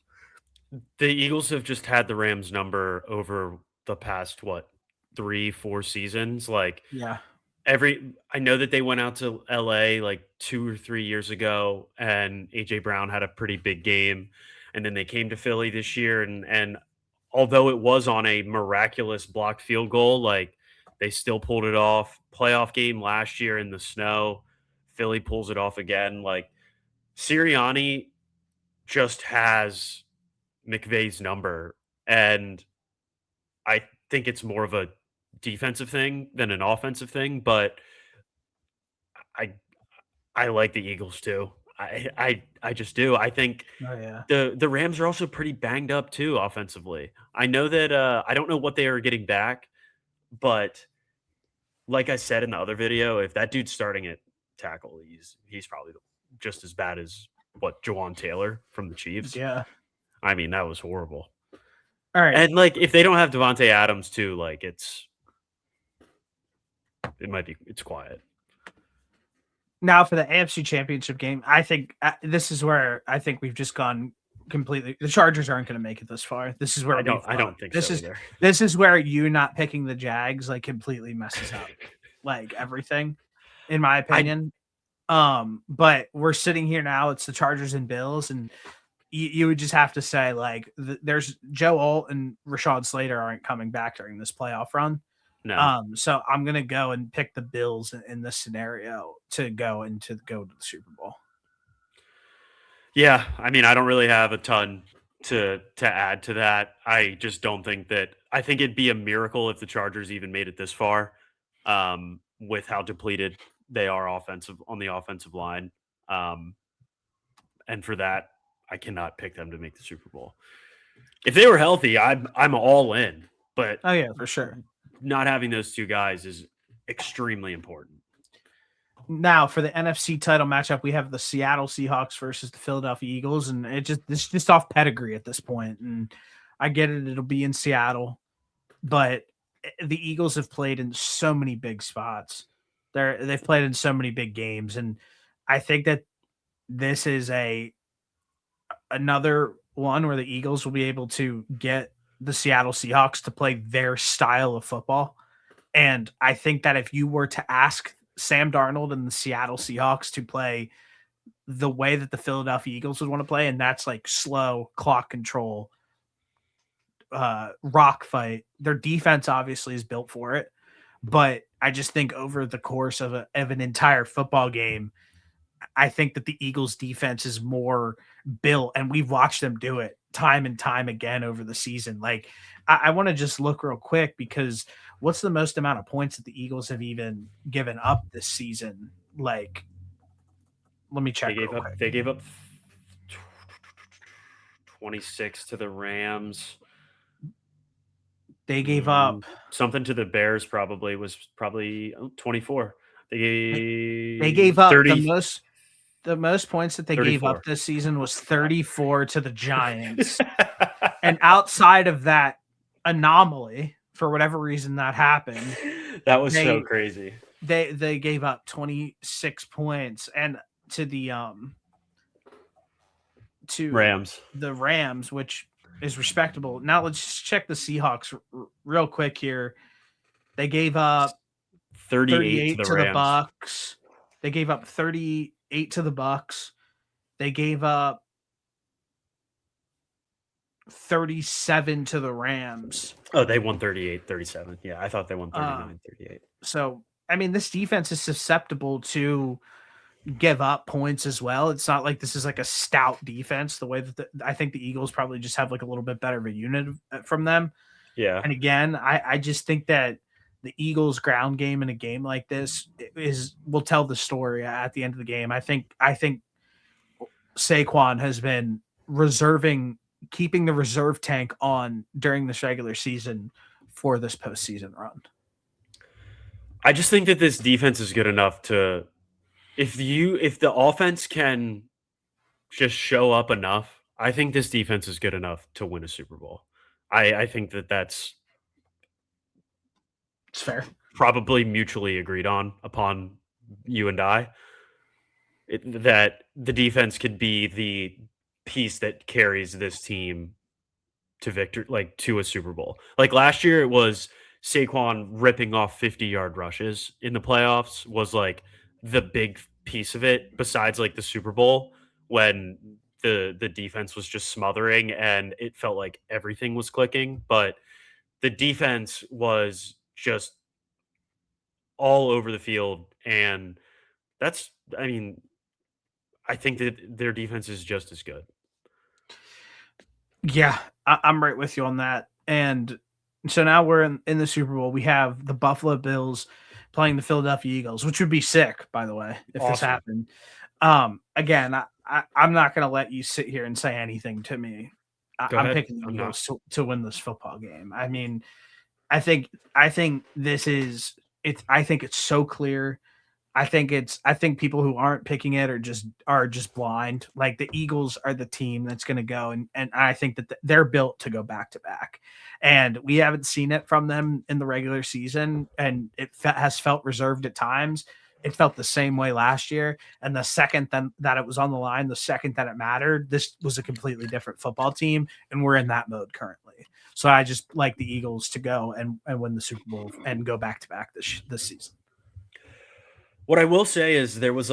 The Eagles have just had the Rams number over the past what 3, 4 seasons. Like Yeah. I know that they went out to LA like 2 or 3 years ago, and AJ Brown had a pretty big game, and then they came to Philly this year, and although it was on a miraculous blocked field goal, like they still pulled it off. Playoff game last year in the snow, Philly pulls it off again. Like Sirianni just has McVay's number, and I think it's more of a defensive thing than an offensive thing, but I I like the Eagles too. I just do. I think Oh yeah. the Rams are also pretty banged up too offensively. I know that I don't know what they are getting back, but like I said in the other video, if that dude's starting at tackle, he's probably just as bad as what Jawan Taylor from the Chiefs. Yeah. I mean, that was horrible. All right. And like if they don't have Devontae Adams too, like it's quiet. Now for the AFC Championship game, I think this is where I think we've just gone completely. The Chargers aren't going to make it this far. This is where I don't think this so is either. this is where you not picking the Jags like completely messes up like everything, in my opinion. But we're sitting here now. It's the Chargers and Bills, and you would just have to say like there's Joe Alt and Rashawn Slater aren't coming back during this playoff run. No. So I'm gonna go and pick the Bills in this scenario to go to the Super Bowl. Yeah, I mean, I don't really have a ton to add to that. I just don't think that I think it'd be a miracle if the Chargers even made it this far, with how depleted they are offensive on the offensive line. Um, and for that, I cannot pick them to make the Super Bowl. If they were healthy, I'm all in. But Oh yeah, for sure. not having those two guys is extremely important. Now for the NFC title matchup, we have the Seattle Seahawks versus the Philadelphia Eagles, and it's just off pedigree at this point. And I get it; it'll be in Seattle, but the Eagles have played in so many big spots. They've played in so many big games, and I think that this is a another one where the Eagles will be able to get the Seattle Seahawks to play their style of football. And I think that if you were to ask Sam Darnold and the Seattle Seahawks to play the way that the Philadelphia Eagles would want to play, and that's like slow clock control, rock fight, their defense obviously is built for it. But I just think over the course of an entire football game, I think that the Eagles defense is more built, and we've watched them do it time and time again over the season. Like, I want to just look real quick because what's the most amount of points that the Eagles have even given up this season? Like, let me check real quick. They gave up 26 to the Rams. They gave up Something to the Bears probably 24. They they gave gave up 30 the most points that they gave up 34. this season was 34 to the Giants. And outside of that anomaly, for whatever reason that happened, That was so crazy. They gave up 26 points and to the Rams. the Rams, which is respectable. Now let's just check the Seahawks real quick here. They gave up 38 38 to the the Rams. Bucks. They gave up 38 to the Bucks. They gave up 37 to the Rams. Oh, they won 38-37. Yeah, I thought they won 39-38. So, I mean, this defense is susceptible to give up points as well. It's not like this is like a stout defense, the way that I think the Eagles probably just have like a little bit better of a unit from them. Yeah. And again, I just think that the Eagles ground game in a game like this will tell the story at the end of the game. I think Saquon has been keeping the reserve tank on during this regular season for this postseason run. I just think that this defense is good enough to if the offense can just show up enough, I think this defense is good enough to win a Super Bowl. I think that's It's fair. probably mutually agreed upon you and I. That the defense could be the piece that carries this team to victory, like to a Super Bowl. Like last year, it was Saquon ripping off 50-yard rushes in the playoffs was like the big piece of it. Besides, like the Super Bowl when the defense was just smothering and it felt like everything was clicking, but the defense was just all over the field, and that's I mean I think that their defense is just as good. Yeah, I'm right with you on that. And so now we're in the Super Bowl. We have the Buffalo Bills playing the Philadelphia Eagles, which would be sick, by the way, if this Awesome. happened. Again, I'm not going to let you sit here and say anything to me. Go I'm ahead. picking the I'm not. Eagles to win this football game. I mean, I think this is it's. I think it's so clear. I think people who aren't picking it are just blind. Like the Eagles are the team that's going to go, and I think that they're built to go back to back, and we haven't seen it from them in the regular season, and it has felt reserved at times. It felt the same way last year, and the second that it was on the line, the second that it mattered, this was a completely different football team, and we're in that mode currently. So I just like the Eagles to go and win the Super Bowl and go back to back this season. What I will say is there was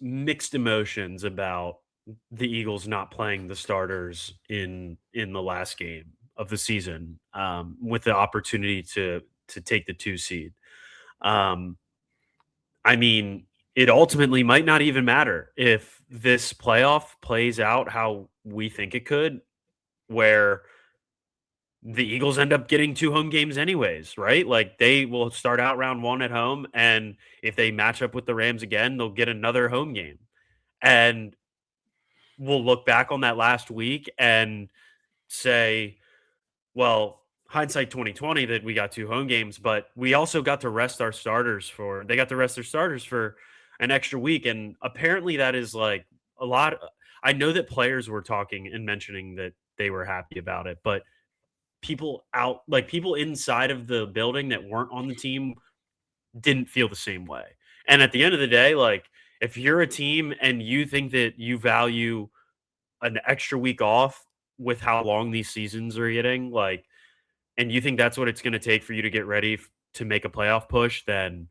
mixed emotions about the Eagles not playing the starters in the last game. of the season, with the opportunity to take the 2 seed. Um, I mean, it ultimately might not even matter if this playoff plays out how we think it could, where the Eagles end up getting 2 home games anyways, right? Like, they will start out round 1 at home, and if they match up with the Rams again, they'll get another home game. And we'll look back on that last week and say, well, hindsight 2020 that we got 2 home games, but we also got to rest our starters for they got to rest their starters for an extra week, and apparently that is, like, a lot. I know that players were talking and mentioning that they were happy about it, but people inside of the building that weren't on the team didn't feel the same way. And at the end of the day, like, if you're a team and you think that you value an extra week off with how long these seasons are getting, like, and you think that's what it's going to take for you to get ready to make a playoff push, then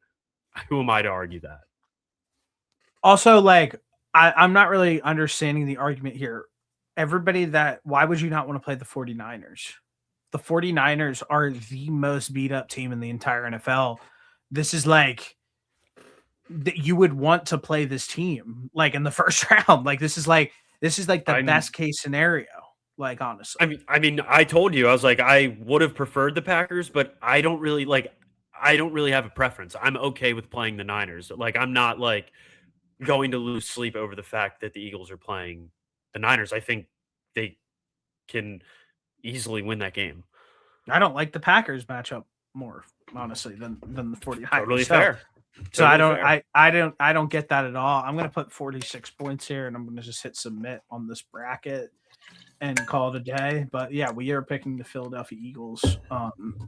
who am I to argue that? Also, like, I'm not really understanding the argument here. Why would you not want to play the 49ers? The 49ers are the most beat up team in the entire NFL. This is like that you would want to play this team like in the first round. This is like the I'm best case scenario. Like I honestly, mean I mean I told you I was like I would have preferred the Packers, but I don't really have a preference. I'm okay with playing the Niners. Like, I'm not like going to lose sleep over the fact that the Eagles are playing the Niners. I think they can easily win that game. I don't like the Packers matchup more honestly than the 49ers. Totally So fair. So I Totally don't fair. I don't get that at all. I'm gonna put 46 points here and I'm gonna just hit submit on this bracket and call it a day. But yeah, we are picking the Philadelphia Eagles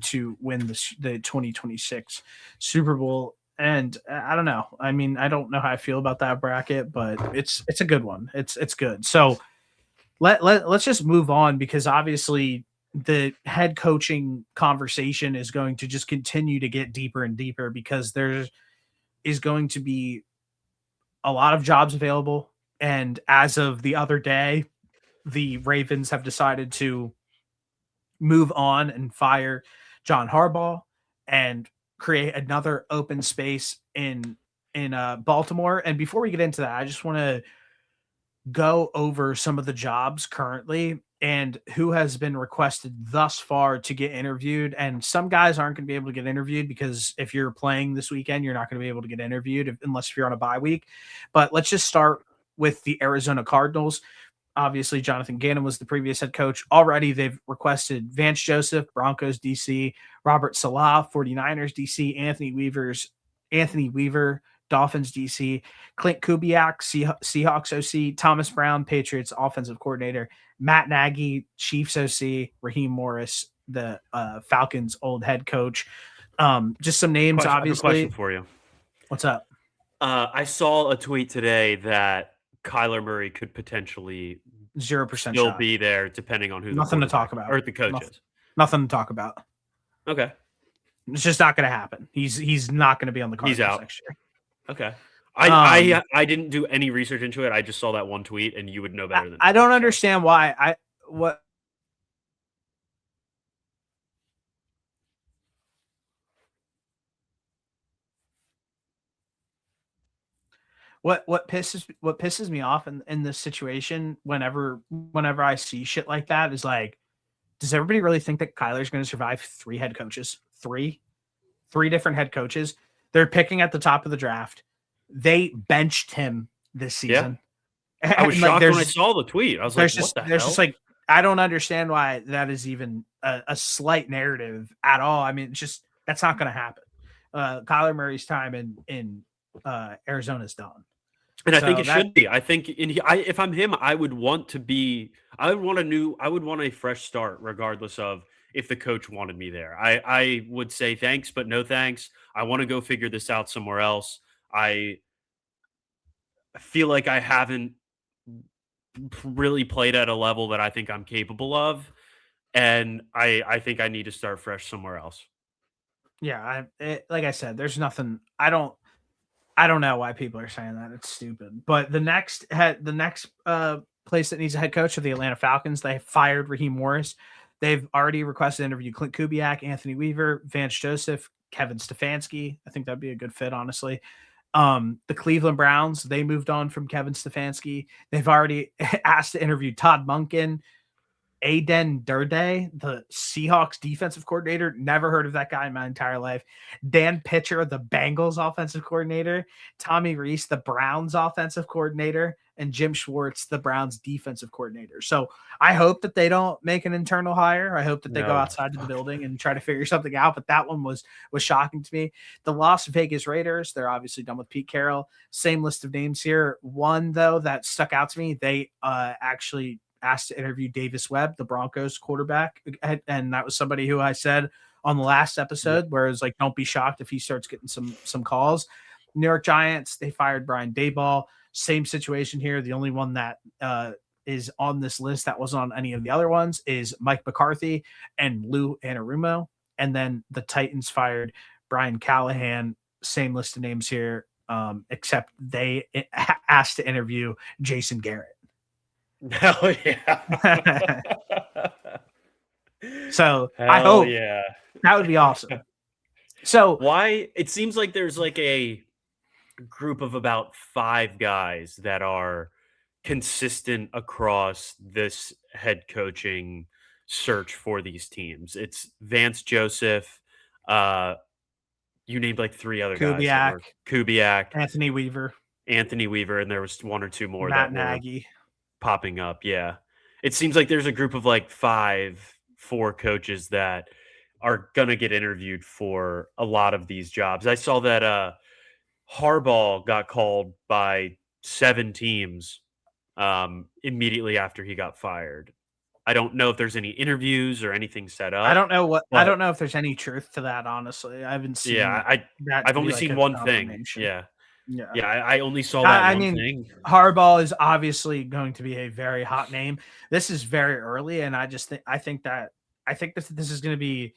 to win the 2026 Super Bowl. And I don't know. I mean, I don't know how I feel about that bracket, but it's a good one. It's good. So let's just move on because obviously the head coaching conversation is going to just continue to get deeper and deeper because there is going to be a lot of jobs available. And as of the other day, the Ravens have decided to move on and fire John Harbaugh and create another open space in Baltimore. And before we get into that, I just want to go over some of the jobs currently and who has been requested thus far to get interviewed. And some guys aren't going to be able to get interviewed because if you're playing this weekend, you're not going to be able to get interviewed unless you're on a bye week. But let's just start with the Arizona Cardinals. Obviously, Jonathan Gannon was the previous head coach. Already, they've requested Vance Joseph, Broncos DC, Robert Salah, 49ers DC, Anthony Weaver, Dolphins DC, Clint Kubiak, Seahawks OC, Thomas Brown, Patriots offensive coordinator, Matt Nagy, Chiefs OC, Raheem Morris, the Falcons old head coach. Just some names, I have a question obviously. for you. What's up? I saw a tweet today that Kyler Murray could potentially 0% still shot. be there depending on who the Nothing to talk quarterback about. or the coach Nothing, is. nothing to talk about. Okay. It's just not going to happen. He's not going to be on the He's Cardinals out. next year. Okay. Um, I didn't do any research into it. I just saw that one tweet, and you would know I, better than I me. don't So understand why. What pisses me off in this situation whenever I see shit like that is like, does everybody really think that Kyler's going to survive three head coaches? Three different head coaches. They're picking at the top of the draft. They benched him this yeah, season. I was And like shocked when I saw the tweet. I was like, "What the there's just hell?" like I don't understand why that is even a slight narrative at all. I mean, it's just that's not going to happen. Kyler Murray's time in Arizona is done. And I think So it that should be. I think if I'm him, I would want to be. I would want a fresh start, regardless of if the coach wanted me there. I would say thanks, but no thanks. I want to go figure this out somewhere else. I feel like I haven't really played at a level that I think I'm capable of, and I think I need to start fresh somewhere else. like I said, there's nothing. I don't know why people are saying that. It's stupid. But the next place that needs a head coach are the Atlanta Falcons. They fired Raheem Morris. They've already requested to interview Clint Kubiak, Anthony Weaver, Vance Joseph, Kevin Stefanski. I think that'd be a good fit, honestly. The Cleveland Browns, they moved on from Kevin Stefanski. They've already asked to interview Todd Monken, Aden Durde, the Seahawks defensive coordinator. Never heard of that guy in my entire life. Dan Pitcher, the Bengals offensive coordinator. Tommy Reese, the Browns offensive coordinator. And Jim Schwartz, the Browns defensive coordinator. So I hope that they don't make an internal hire. I hope that they go No, outside to the building and try to figure something out. But that one was shocking to me. The Las Vegas Raiders, they're obviously done with Pete Carroll. Same list of names here. One, though, that stuck out to me, they actually asked to interview Davis Webb, the Broncos quarterback. And that was somebody who I said on the last episode, where it's like, don't be shocked if he starts getting some calls. New York Giants, they fired Brian Daboll. Same situation here. The only one that is on this list that wasn't on any of the other ones is Mike McCarthy and Lou Anarumo. And then the Titans fired Brian Callahan. Same list of names here, except they asked to interview Jason Garrett. Hell yeah. So I hope that would be awesome. So why it seems like there's like a group of about 5 guys that are consistent across this head coaching search for these teams. It's Vance Joseph, you named like 3 other guys. Kubiak, Anthony Weaver, and there was 1 or 2 more Matt that were Nagy popping up. Yeah. It seems like there's a group of like 4 coaches that are going to get interviewed for a lot of these jobs. I saw that Harbaugh got called by 7 teams immediately after he got fired. I don't know if there's any interviews or anything set up. I don't know if there's any truth to that, honestly. I haven't seen I've only seen one thing. Yeah, I only saw that thing. Harbaugh is obviously going to be a very hot name. This is very early, and I think this is going to be,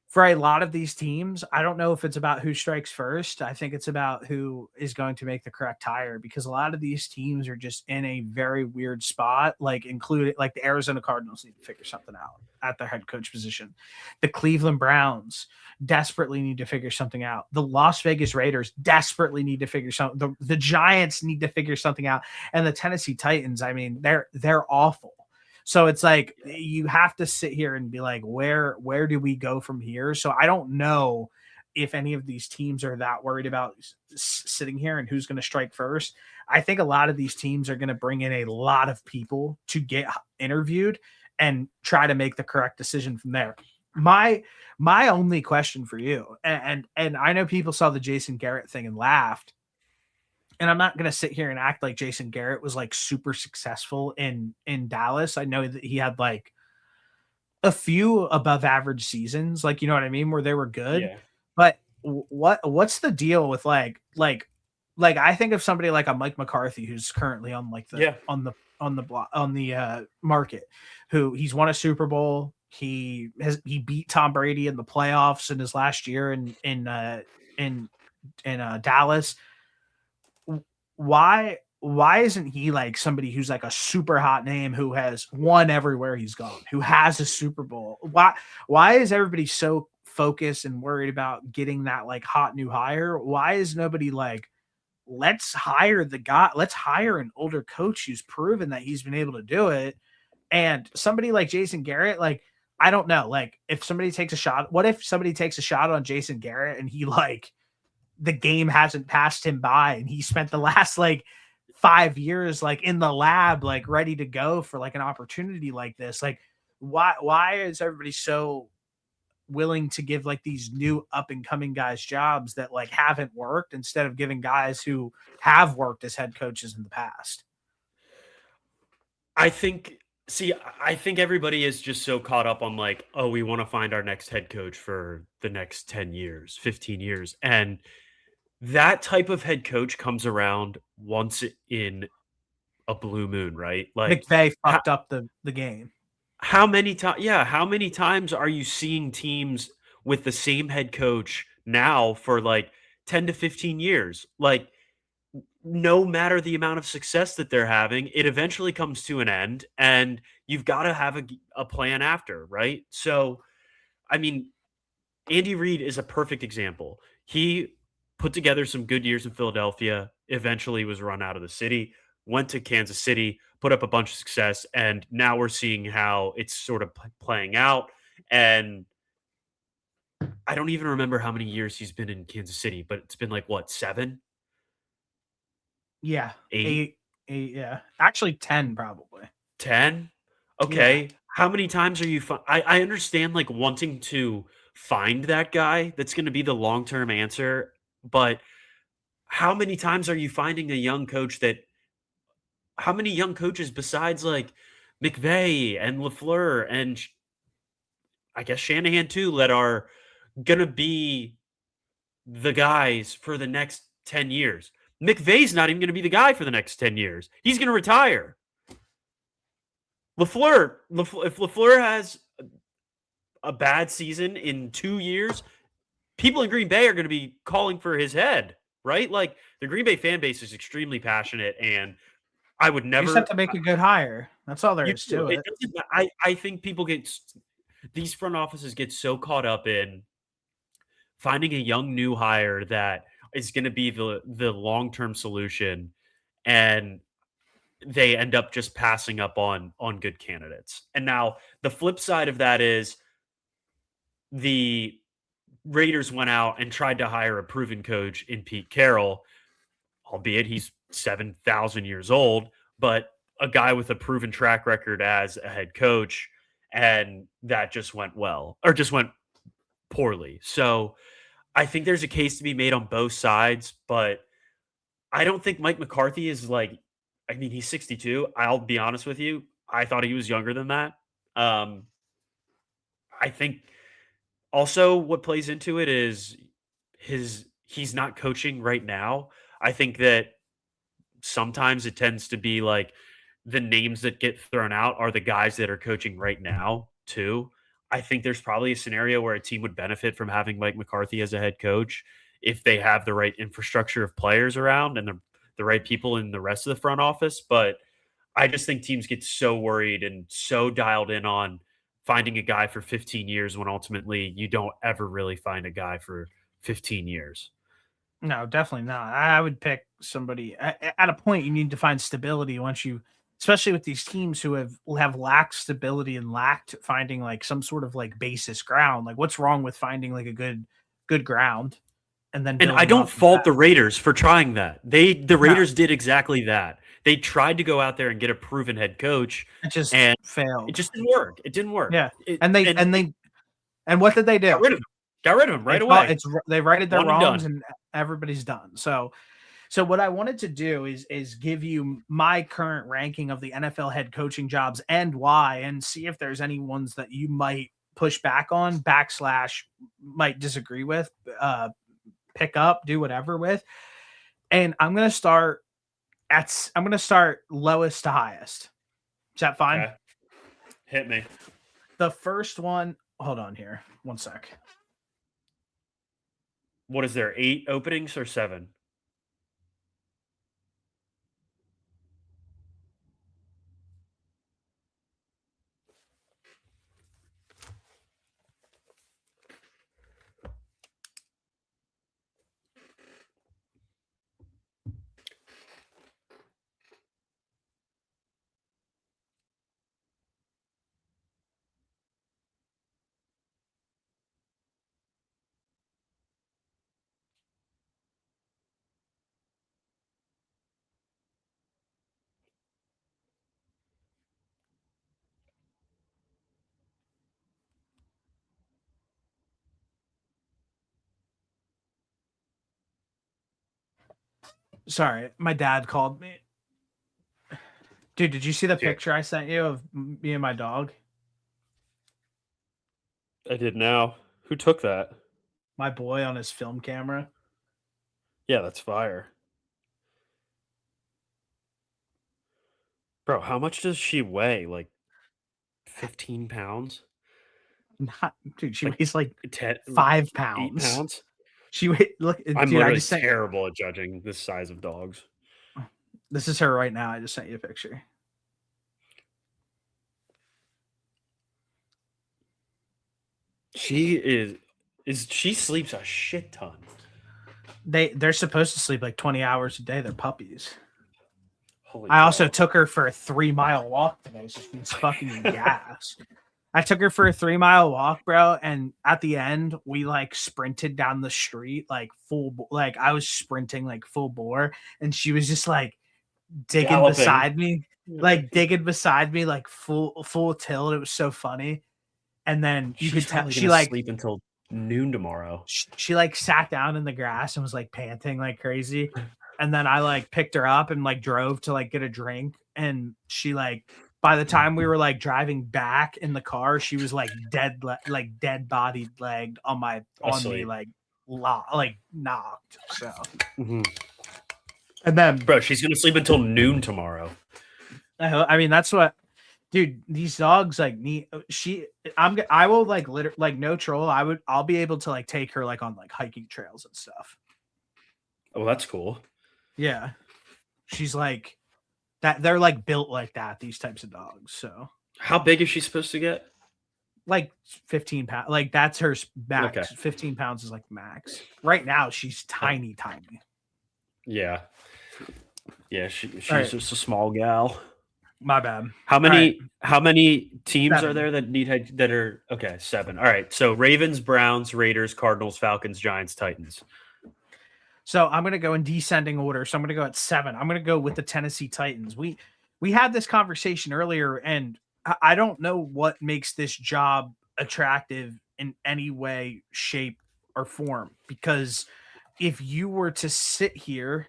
for a lot of these teams, I don't know if it's about who strikes first. I think it's about who is going to make the correct hire, because a lot of these teams are just in a very weird spot, like the Arizona Cardinals need to figure something out at their head coach position. The Cleveland Browns desperately need to figure something out. The Las Vegas Raiders desperately need to figure something. The Giants need to figure something out. And the Tennessee Titans, I mean, they're awful. So it's like you have to sit here and be like, where do we go from here? So I don't know if any of these teams are that worried about sitting here and who's going to strike first. I think a lot of these teams are going to bring in a lot of people to get interviewed and try to make the correct decision from there. My only question for you, and I know people saw the Jason Garrett thing and laughed, and I'm not going to sit here and act like Jason Garrett was like super successful in Dallas. I know that he had like a few above average seasons, like, you know what I mean, where they were good. Yeah. But what's the deal with like I think of somebody like a Mike McCarthy, who's currently on like on the market, who he's won a Super Bowl. He beat Tom Brady in the playoffs in his last year in Dallas. Why isn't he like somebody who's like a super hot name, who has won everywhere he's gone, who has a Super Bowl? Why is everybody so focused and worried about getting that like hot new hire? Why is nobody like, let's hire the guy, let's hire an older coach who's proven that he's been able to do it? And somebody like Jason Garrett, like, I don't know, like, if somebody takes a shot, what if somebody takes a shot on Jason Garrett and he like, the game hasn't passed him by and he spent the last like 5 years like in the lab, like ready to go for like an opportunity like this? Like, why is everybody so willing to give like these new up and coming guys jobs that like haven't worked, instead of giving guys who have worked as head coaches in the past? I think everybody is just so caught up on like, oh, we want to find our next head coach for the next 10 years, 15 years. And that type of head coach comes around once in a blue moon, right? Like McVay fucked up the game. How many times are you seeing teams with the same head coach now for like 10 to 15 years? Like, no matter the amount of success that they're having, it eventually comes to an end, and you've got to have a plan after, right? So, I mean, Andy Reid is a perfect example. He put together some good years in Philadelphia, eventually was run out of the city, went to Kansas City, put up a bunch of success, and now we're seeing how it's sort of playing out. And I don't even remember how many years he's been in Kansas City, but it's been like what, 7, Yeah, 8, 8, yeah, actually 10 probably. 10? Yeah, Okay. How many times are you I understand like wanting to find that guy that's going to be the long-term answer, but how many times are you finding a young coach that how many young coaches besides like McVay and LaFleur and I guess Shanahan too that are going to be the guys for the next 10 years? McVay's not even going to be the guy for the next 10 years. He's going to retire. If LaFleur has a bad season in 2 years, people in Green Bay are going to be calling for his head, right? Like the Green Bay fan base is extremely passionate, and I would you just have never. to make a good hire. That's all there You is do. to It it. doesn't. I think people get these front offices get so caught up in finding a young new hire that is going to be the long term solution, and they end up just passing up on good candidates. And now the flip side of that is the Raiders went out and tried to hire a proven coach in Pete Carroll, albeit he's 7,000 years old, but a guy with a proven track record as a head coach. And that just went well, or just went poorly. So I think there's a case to be made on both sides, but I don't think Mike McCarthy is like, I mean, he's 62. I'll be honest with you. I thought he was younger than that. Um, I think also what plays into it is he's not coaching right now. I think that sometimes it tends to be like the names that get thrown out are the guys that are coaching right now, too. I think there's probably a scenario where a team would benefit from having Mike McCarthy as a head coach if they have the right infrastructure of players around and the right people in the rest of the front office. But I just think teams get so worried and so dialed in on finding a guy for 15 years when ultimately you don't ever really find a guy for 15 years. No, definitely not. I would pick somebody at a point. You need to find stability once you, especially with these teams who have lacked stability and lacked finding like some sort of like basis ground. Like, what's wrong with finding like a good ground and then And I building don't off of fault that? the Raiders for trying that. The No, Raiders did exactly that. They tried to go out there and get a proven head coach, it just and it failed. just didn't work. It didn't work. Yeah, and they And and they they and what did they got do? rid of him. Got rid of him right It's all away. they righted their One and wrongs done. and everybody's done. So what I wanted to do is give you my current ranking of the NFL head coaching jobs and why, and see if there's any ones that you might push back on, backslash might disagree with, pick up, do whatever with. And I'm gonna start lowest to highest. Is that fine? Okay. Hit me. The first one, hold on here, one sec. What is there? 8 openings or 7? Sorry, my dad called me. Dude, did you see the Yeah, picture I sent you of me and my dog? I did now. Who took that? My boy on his film camera. Yeah, that's fire. Bro, how much does she weigh? Like 15 pounds? Not, dude, she Like weighs like 10, 5 8 pounds. pounds? Look, I'm dude. I literally just sent. terrible at judging the size of dogs. This is her right now. I just sent you a picture. She is she sleeps a shit ton. They're supposed to sleep like 20 hours a day. They're puppies. Holy I also cow. took her for a 3 mile walk today, so she's fucking gas. I took her for a 3 mile walk, bro, and at the end we like sprinted down the street like like I was sprinting like full bore, and she was just like digging Galloping. beside me, like full tilt. It was so funny. And then you She's could tell probably she gonna like sleep until noon tomorrow. she like sat down in the grass and was like panting like crazy. And then I like picked her up and like drove to like get a drink. And she like by the time we were like driving back in the car, she was like like dead bodied legged on me Asleep. like knocked. So Mhm. and then Bro, she's gonna sleep until noon tomorrow. I mean that's what dude, these dogs like need I will like literally like no troll. I'll be able to like take her like on like hiking trails and stuff. Oh, that's cool. Yeah. She's like that they're like built like that, these types of dogs. So How big is she supposed to get? like 15 pounds, like that's her max. Okay. 15 pounds is like max. Right now she's tiny. Yeah. Yeah, she's All right, just a small gal. my bad. How All right, many teams are 7. there that are okay, 7. All right. So Ravens, Browns, Raiders, Cardinals, Falcons, Giants, Titans. So I'm gonna go in descending order. So I'm gonna go at 7. I'm gonna go with the Tennessee Titans. We had this conversation earlier, and I don't know what makes this job attractive in any way, shape, or form. Because if you were to sit here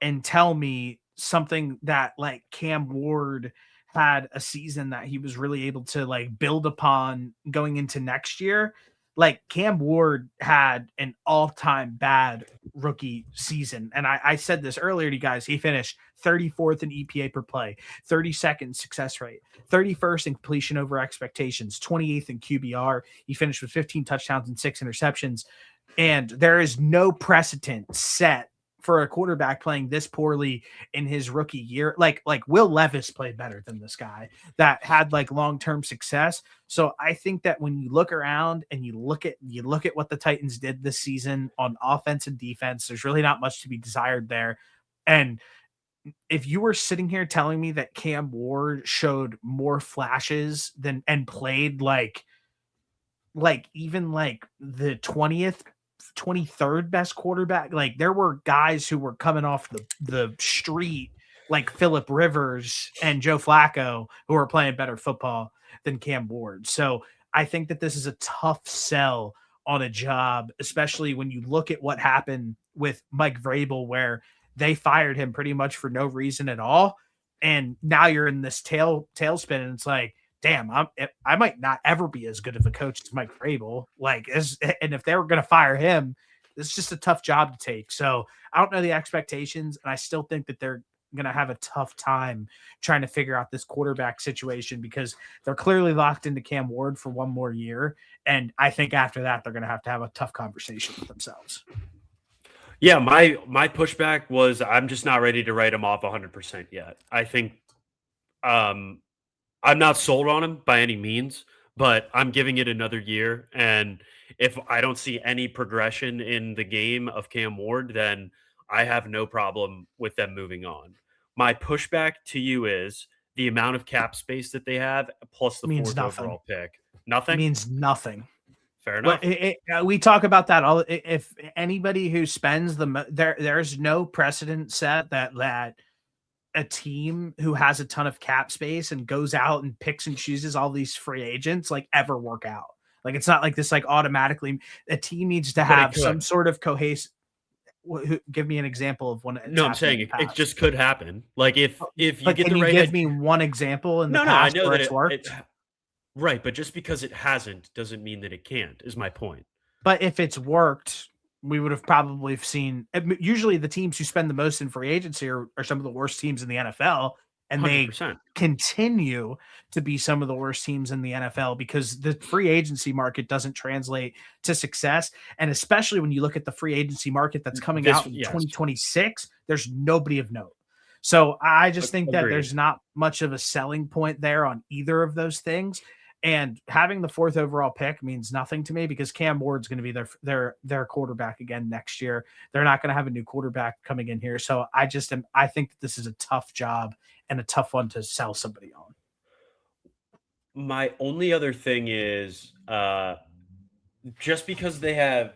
and tell me something that like Cam Ward had a season that he was really able to like build upon going into next year, like Cam Ward had an all-time bad rookie season. And I said this earlier to you guys. He finished 34th in EPA per play, 32nd success rate, 31st in completion over expectations, 28th in QBR. He finished with 15 touchdowns and 6 interceptions. And there is no precedent set for a quarterback playing this poorly in his rookie year. Like Will Levis played better than this guy that had like long-term success. So I think that when you look around and you look at what the Titans did this season on offense and defense, there's really not much to be desired there. And if you were sitting here telling me that Cam Ward showed more flashes than and played like even like the 20th 23rd best quarterback, like there were guys who were coming off the street like Phillip Rivers and Joe Flacco who are playing better football than Cam Ward. So I think that this is a tough sell on a job, especially when you look at what happened with Mike Vrabel, where they fired him pretty much for no reason at all. And now you're in this tailspin, and it's like, damn, I might not ever be as good of a coach as Mike Vrabel. And if they were going to fire him, it's just a tough job to take. So I don't know the expectations, and I still think that they're going to have a tough time trying to figure out this quarterback situation because they're clearly locked into Cam Ward for one more year. And I think after that, they're going to have a tough conversation with themselves. Yeah, my pushback was I'm just not ready to write him off 100% yet. I think I'm not sold on him by any means, but I'm giving it another year. And if I don't see any progression in the game of Cam Ward, then I have no problem with them moving on. My pushback to you is the amount of cap space that they have plus the Means 4th nothing. overall pick. Nothing? Means nothing. Fair enough. We talk about that all. If anybody who spends there's no precedent set that a team who has a ton of cap space and goes out and picks and chooses all these free agents like ever work out. Like it's not like this like automatically a team needs to have some sort of cohesive. Give me an example of one. No, I'm saying it just could happen. Like if you but get can the you right give me one example in the past I know where that it's worked? Right, but just because it hasn't doesn't mean that it can't, is my point. But if it's worked, we would have probably seen. Usually, the teams who spend the most in free agency are some of the worst teams in the NFL. and they 100%. continue to be some of the worst teams in the NFL because the free agency market doesn't translate to success. And especially when you look at the free agency market that's coming out in Yes. 2026, there's nobody of note. So I just think that Agreed. there's not much of a selling point there on either of those things. And having the 4th overall pick means nothing to me because Cam Ward's going to be their quarterback again next year. They're not going to have a new quarterback coming in here. So I think that this is a tough job and a tough one to sell somebody on. My only other thing is just because they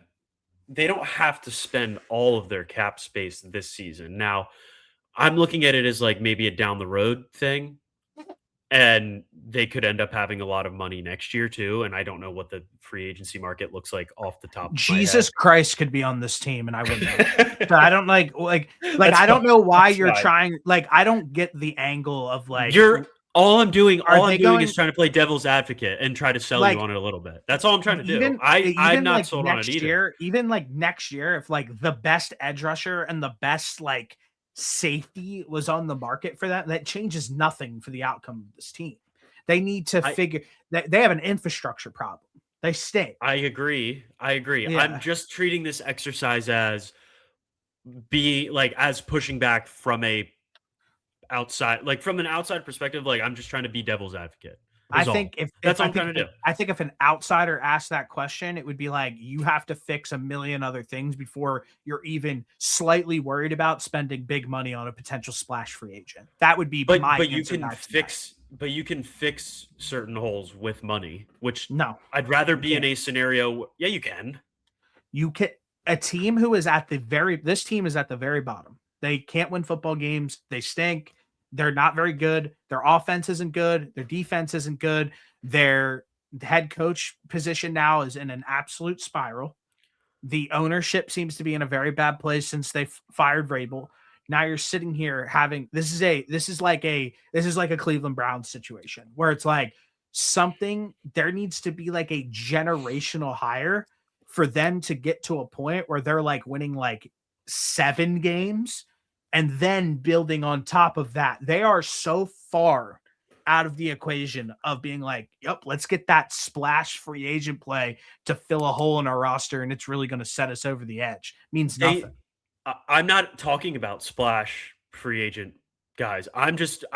don't have to spend all of their cap space this season. Now, I'm looking at it as like maybe a down the road thing, and they could end up having a lot of money next year too. And I don't know what the free agency market looks like off the top of Jesus Christ could be on this team, and I wouldn't. So I don't like That's I don't know why that's you're fine. trying. Like I don't get the angle of like You're all I'm doing. Are All I'm they doing going is trying to play devil's advocate and try to sell you like on it a little bit. That's all I'm trying to do. even I'm even not like sold on it next either. year, even like next year, if like the best edge rusher and the best like safety was on the market for that changes nothing for the outcome of this team. They need to figure that they have an infrastructure problem. They stink. I agree. Yeah. I'm just treating this exercise as as pushing back from a outside, like from an outside perspective. Like I'm just trying to be devil's advocate. I Is all. think if That's all I I'm think trying to do. I think if an outsider asked that question, it would be like you have to fix a million other things before you're even slightly worried about spending big money on a potential splash free agent. That would be my But you answer. can you can fix certain holes with money, which No, I'd rather be in can't. a scenario. Yeah, you can. You can a team who is at the very this team is at the very bottom. They can't win football games. They stink. They're not very good. Their offense isn't good. Their defense isn't good. Their head coach position now is in an absolute spiral. The ownership seems to be in a very bad place since they fired Vrabel. Now you're sitting here having this is like a Cleveland Browns situation where it's like there needs to be like a generational hire for them to get to a point where they're like winning like 7 games and then building on top of that. They are so far out of the equation of being like, yep, let's get that splash free agent play to fill a hole in our roster, and it's really going to set us over the edge. Means nothing. I'm not talking about splash free agent guys. I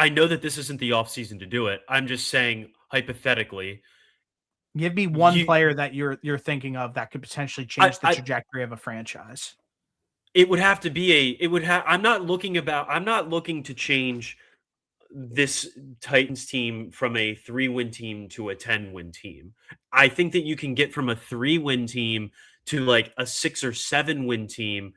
know that this isn't the offseason to do it. I'm just saying hypothetically. Give me one player that you're thinking of that could potentially change the trajectory of a franchise. It would have to be I'm not looking to change this Titans team from a 3-win team to a 10-win team. I think that you can get from a 3-win team to like a 6 or 7-win team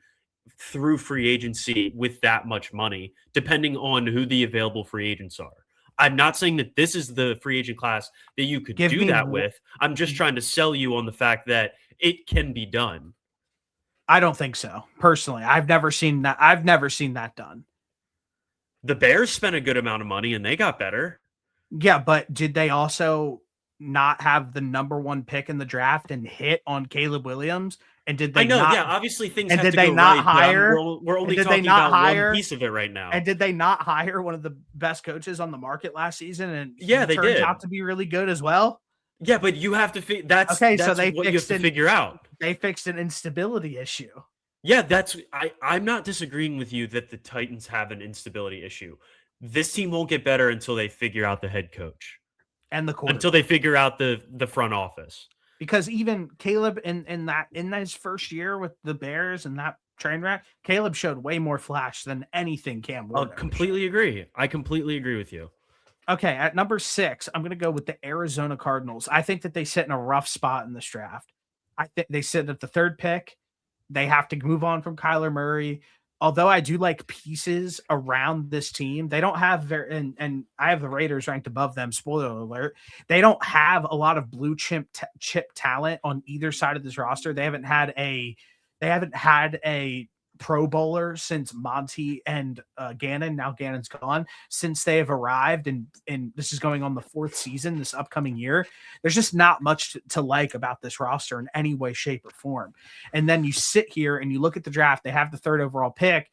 through free agency with that much money, depending on who the available free agents are. I'm not saying that this is the free agent class that you could do that with. I'm just trying to sell you on the fact that it can be done. I don't think so. Personally, I've never seen that done. The Bears spent a good amount of money and they got better. Yeah, but did they also not have the number 1 pick in the draft and hit on Caleb Williams? And did they I know, not, yeah, obviously things and have did to they go not right, hire? We're only talking about one piece of it right now. And did they not hire one of the best coaches on the market last season? And yeah, they turned did. out to be really good as well. Yeah, but you have to that's okay. That's so they what you have to figure out. They fixed an instability issue. Yeah, I'm not disagreeing with you that the Titans have an instability issue. This team won't get better until they figure out the head coach and the quarterback. Until they figure out the front office. Because even Caleb in his first year with the Bears and that train wreck, Caleb showed way more flash than anything Cam Ward. I completely agree with you. Okay, at number 6, I'm going to go with the Arizona Cardinals. I think that they sit in a rough spot in this draft. I think they sit at the 3rd pick. They have to move on from Kyler Murray. Although I do like pieces around this team, they don't have and I have the Raiders ranked above them. Spoiler alert. They don't have a lot of blue chip talent on either side of this roster. They haven't had a Pro Bowler since Monty and Gannon. Now Gannon's gone since they have arrived, and this is going on the 4th season this upcoming year. There's just not much to like about this roster in any way, shape, or form. And then you sit here and you look at the draft. They have the 3rd overall pick,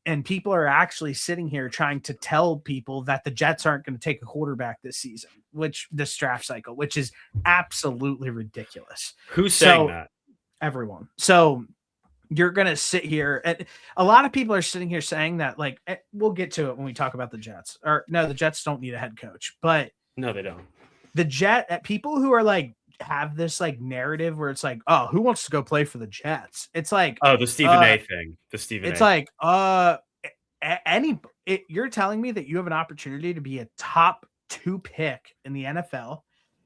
And people are actually sitting here trying to tell people that the Jets aren't going to take a quarterback this season, this draft cycle, which is absolutely ridiculous. Who's saying that? Everyone. So you're going to sit here, and a lot of people are sitting here saying that, like, we'll get to it when we talk about the Jets. Or no, the Jets don't need a head coach, but no, they don't. People who are like have this like narrative where it's like, oh, who wants to go play for the Jets? It's like, oh, the Stephen A thing. The Stephen it's A. like, you're telling me that you have an opportunity to be a top 2 pick in the NFL.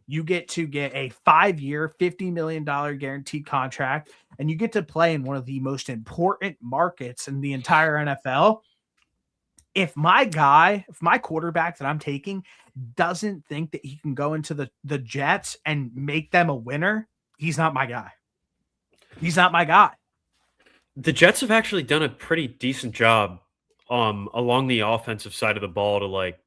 You get to get a 5-year, $50 million guaranteed contract, and you get to play in one of the most important markets in the entire NFL. If my quarterback that I'm taking doesn't think that he can go into the Jets and make them a winner, he's not my guy. He's not my guy. The Jets have actually done a pretty decent job along the offensive side of the ball to like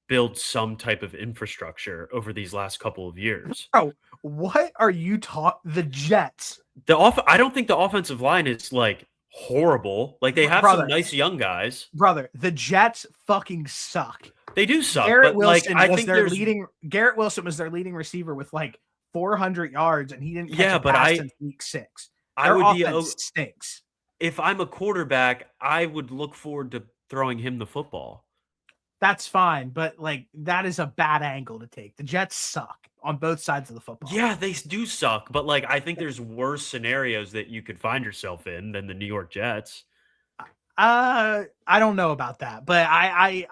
build some type of infrastructure over these last couple of years. Bro, what are you the Jets? I don't think the offensive line is like horrible. Like they have some nice young guys. Brother, the Jets fucking suck. They do suck. Garrett Wilson Garrett Wilson was their leading receiver with like 400 yards, and he didn't catch a pass since week 6. Their offense stinks. If I'm a quarterback, I would look forward to throwing him the football. That's fine, but like that is a bad angle to take. The Jets suck on both sides of the football. Yeah, they do suck, but like I think there's worse scenarios that you could find yourself in than the New York Jets. I don't know about that, but I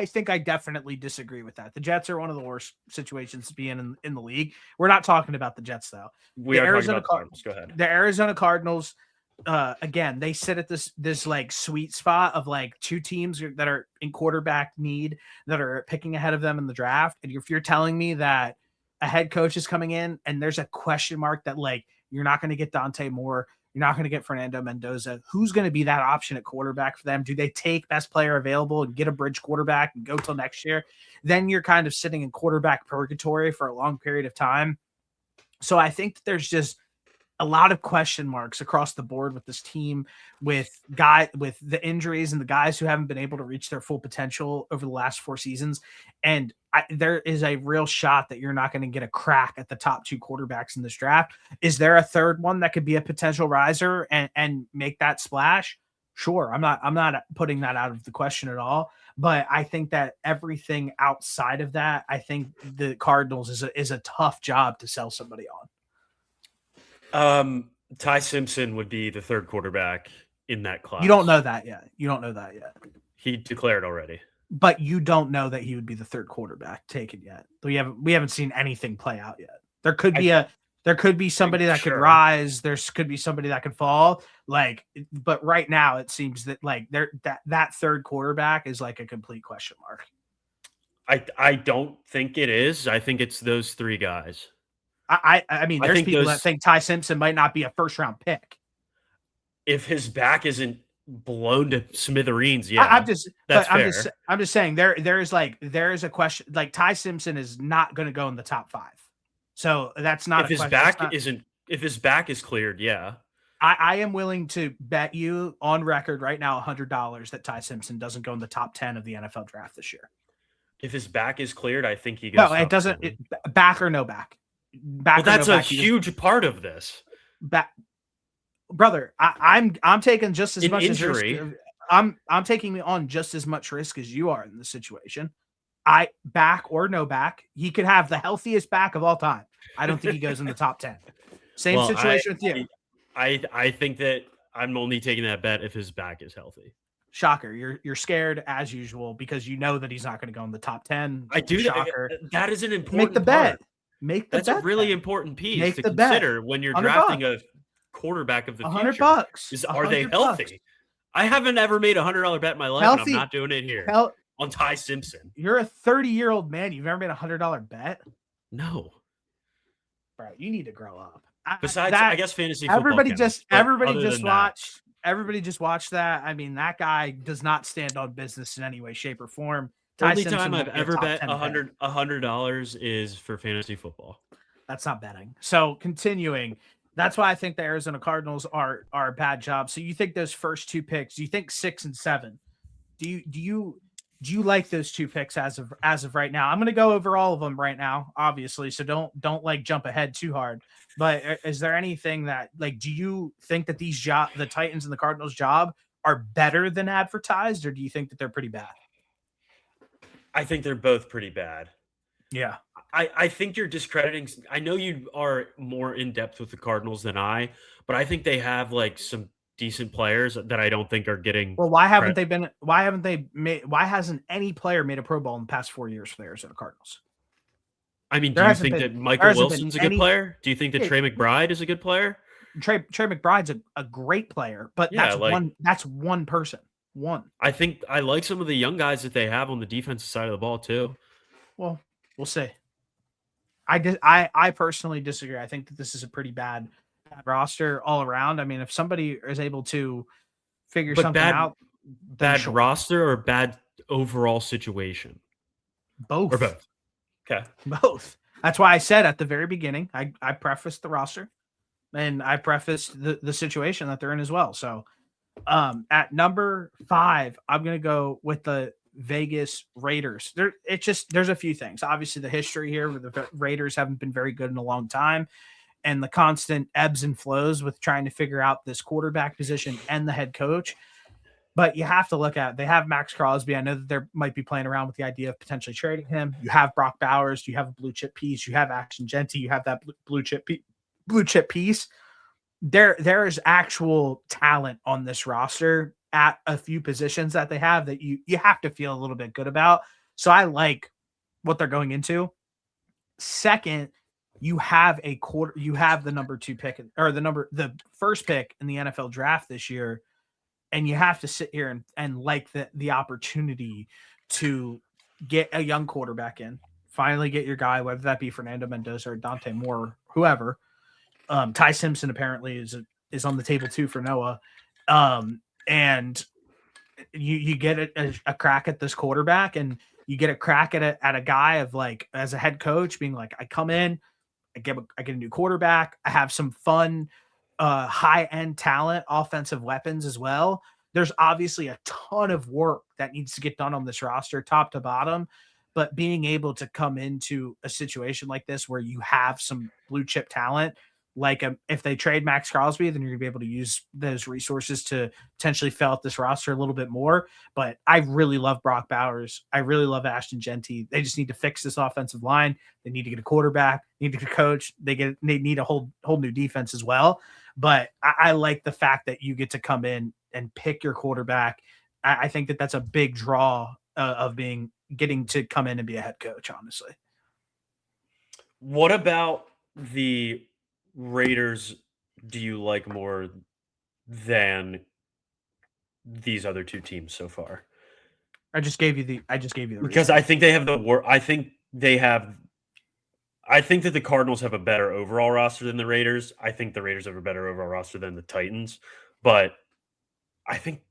think I definitely disagree with that. The Jets are one of the worst situations to be in the league. We're not talking about the Jets though. We are talking about the Cardinals. Go ahead. The Arizona Cardinals. Again, they sit at this like sweet spot of like 2 teams that are in quarterback need that are picking ahead of them in the draft. And if you're telling me that a head coach is coming in and there's a question mark that like you're not going to get Dante Moore, you're not going to get Fernando Mendoza, who's going to be that option at quarterback for them? Do they take best player available and get a bridge quarterback and go till next year? Then you're kind of sitting in quarterback purgatory for a long period of time. So I think that there's just a lot of question marks across the board with this team, with the injuries and the guys who haven't been able to reach their full potential over the last 4 seasons. And there is a real shot that you're not going to get a crack at the top 2 quarterbacks in this draft. Is there a third one that could be a potential riser and make that splash? Sure. I'm not putting that out of the question at all. But I think that everything outside of that, I think the Cardinals is a tough job to sell somebody on. Ty Simpson would be the 3rd quarterback in that class. You don't know that yet. He declared already. But you don't know that he would be the 3rd quarterback taken yet. We haven't seen anything play out yet. There could be somebody that could rise. There could be somebody that could fall. Like, but right now it seems that like that 3rd quarterback is like a complete question mark. I don't think it is. I think it's those 3 guys. I mean, there's people that think Ty Simpson might not be a 1st-round pick. If his back isn't blown to smithereens, yeah. I'm just saying there is a question, like Ty Simpson is not going to go in the top 5. So that's not if his back is cleared, yeah. I am willing to bet you on record right now $100 that Ty Simpson doesn't go in the top 10 of the NFL draft this year. If his back is cleared, I think he goes. No, it doesn't. Back or no back. Well, that's a huge part of this. Brother, I'm taking just as much injury. Risk. I'm taking on just as much risk as you are in this situation. Back or no back, he could have the healthiest back of all time. I don't think he goes in the top 10. Same situation with you. I think that I'm only taking that bet if his back is healthy. Shocker. You're scared as usual because you know that he's not going to go in the top 10. I do. Shocker. That is an important Make the bet. That's a really important piece to consider when you're drafting a quarterback of the future. $100. Are they healthy? I haven't ever made $100 bet in my life, and I'm not doing it here on Ty Simpson. You're a 30-year-old man. You've never made $100 bet? No. Bro, you need to grow up. Besides, I guess fantasy football. Everybody just watched that. I mean, that guy does not stand on business in any way, shape, or form. The only time I've ever bet $100 is for fantasy football. That's not betting. So continuing, That's why I think the Arizona Cardinals are a bad job. So you think those first two picks? Do you think 6 and 7? Do you like those two picks as of right now? I'm going to go over all of them right now, obviously. So don't like jump ahead too hard. But is there anything that like do you think that the Titans and the Cardinals job are better than advertised, or do you think that they're pretty bad? I think they're both pretty bad. Yeah. I think you're discrediting. I know you are more in depth with the Cardinals than I, but I think they have like some decent players that I don't think are getting Well, why haven't credit. they been? Why haven't they made? Why hasn't any player made a Pro Bowl in the past 4 years for the Arizona Cardinals? I mean, do There you hasn't think been. that There Michael hasn't been Wilson's a good any. player? Do you think that Yeah, Trey McBride is a good player? Trey McBride's a great player, but Yeah, like that's one person. One. I think I like some of the young guys that they have on the defensive side of the ball too. Well, we'll see. I personally disagree. I think that this is a pretty bad roster all around. I mean, if somebody is able to figure But something out, then bad sure. roster or bad overall situation or Both. both. Okay. Both. That's why I said at the very beginning, I prefaced the roster and I prefaced the situation that they're in as well. So at number 5, I'm gonna go with the Vegas Raiders. There's a few things. Obviously, the history here where the Raiders haven't been very good in a long time, and the constant ebbs and flows with trying to figure out this quarterback position and the head coach. But you have to look at they have Max Crosby. I know that they might be playing around with the idea of potentially trading him. You have Brock Bowers. You have a blue chip piece. You have Action Genty. You have that blue chip piece. There is actual talent on this roster at a few positions that they have that you have to feel a little bit good about. So I like what they're going into. Second, you have the number 2 pick or the first pick in the NFL draft this year, and you have to sit here and like the opportunity to get a young quarterback in, finally get your guy, whether that be Fernando Mendoza or Dante Moore, whoever. Ty Simpson apparently is on the table too for Noah, and you get a crack at this quarterback, and you get a crack at a guy of like as a head coach being like, I come in, I get a new quarterback, I have some fun, high end talent, offensive weapons as well. There's obviously a ton of work that needs to get done on this roster, top to bottom. But being able to come into a situation like this where you have some blue chip talent, like if they trade Max Crosby, then you're gonna be able to use those resources to potentially fill out this roster a little bit more. But I really love Brock Bowers. I really love Ashton Genty. They just need to fix this offensive line. They need to get a quarterback. Need to get a coach. They need a whole new defense as well. But I like the fact that you get to come in and pick your quarterback. I think that that's a big draw of getting to come in and be a head coach. Honestly, What about the Raiders do you like more than these other two teams so far? I just gave you the Because reason. I think they have the work. I think that the Cardinals have a better overall roster than the Raiders. I think the Raiders have a better overall roster than the Titans, but I think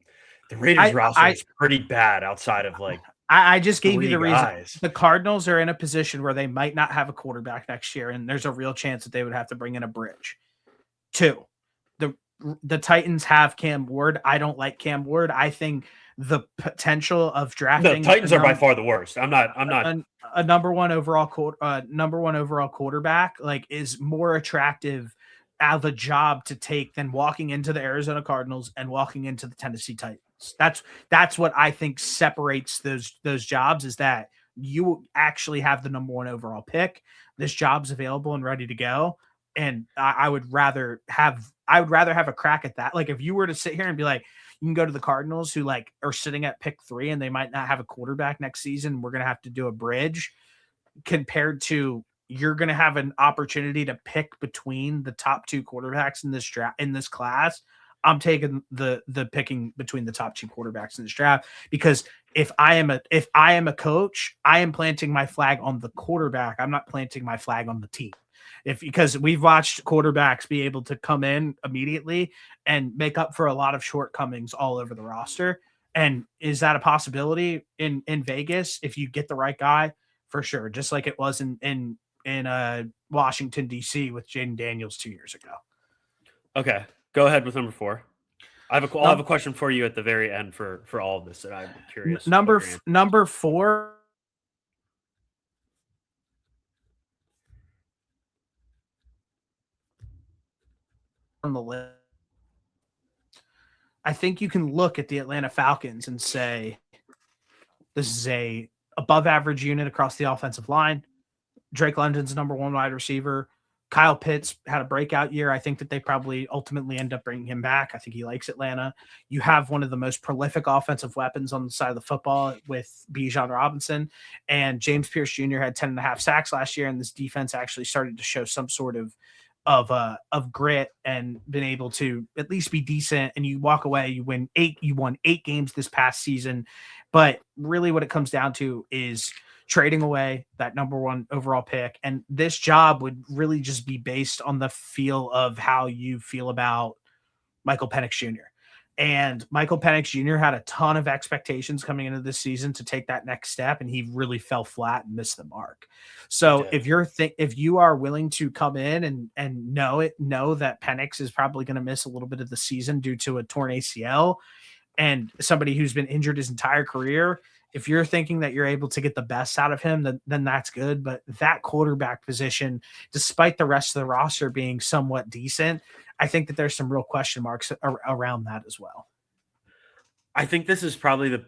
the Raiders I roster I is pretty bad outside of like I just gave you three the reason. guys. The Cardinals are in a position where they might not have a quarterback next year, and there's a real chance that they would have to bring in a bridge. 2, the the Titans have Cam Ward. I don't like Cam Ward. I think the potential of The drafting Titans are by far the worst. I'm not. I'm not. a number one overall quarterback like is more attractive of a job to take than walking into the Arizona Cardinals and walking into the Tennessee Titans. That's what I think separates those jobs is that you actually have the number 1 overall pick. This job's available and ready to go. And I would rather have a crack at that. Like if you were to sit here and be like, you can go to the Cardinals who like are sitting at pick 3 and they might not have a quarterback next season. We're gonna have to do a bridge compared to you're gonna have an opportunity to pick between the top 2 quarterbacks in this draft in this class. I'm taking the picking between the top 2 quarterbacks in this draft because if I am a coach, I am planting my flag on the quarterback. I'm not planting my flag on the team. If because we've watched quarterbacks be able to come in immediately and make up for a lot of shortcomings all over the roster. And is that a possibility in Vegas if you get the right guy? For sure, just like it was in Washington D.C. with Jaden Daniels 2 years ago. Okay, go ahead with number 4. I'll have Num- a question for you at the very end for all of this that I'm curious what your answer. number 4 on the list. I think you can look at the Atlanta Falcons and say this is a above average unit across the offensive line. Drake London's number one wide receiver. Kyle Pitts had a breakout year. I think that they probably ultimately end up bringing him back. I think he likes Atlanta. You have one of the most prolific offensive weapons on the side of the football with Bijan Robinson. And James Pierce Jr. had 10 and a half sacks last year, and this defense actually started to show some sort of grit and been able to at least be decent. And you walk away, you won 8 games this past season. But really what it comes down to is trading away that number one overall pick. And this job would really just be based on the feel of how you feel about Michael Penix Jr. And Michael Penix Jr. had a ton of expectations coming into this season to take that next step, and he really fell flat and missed the mark. He So did. if you are willing to come in and know that Penix is probably going to miss a little bit of the season due to a torn ACL, and somebody who's been injured his entire career, if you're thinking that you're able to get the best out of him, then that's good. But that quarterback position, despite the rest of the roster being somewhat decent, I think that there's some real question marks around that as well. I think this is probably the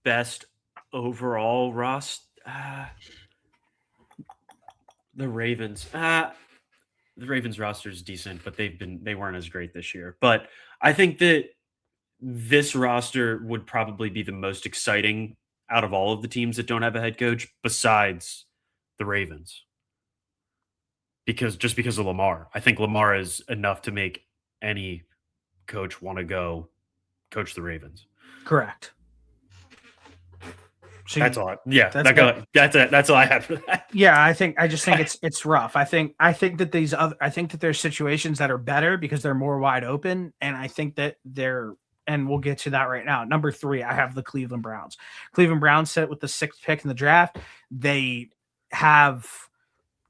best overall roster. The Ravens. The Ravens roster is decent, but they weren't as great this year. But I think that this roster would probably be the most exciting out of all of the teams that don't have a head coach besides the Ravens. Because of Lamar. I think Lamar is enough to make any coach want to go coach the Ravens. Correct. So That's all. Yeah, that's it. That's it. That's all I have for that. Yeah, I just think it's rough. I think that I think that there's situations that are better because they're more wide open, and I think that they're and we'll get to that right now. Number 3, I have the Cleveland Browns. Cleveland Browns sit with the 6th pick in the draft. They have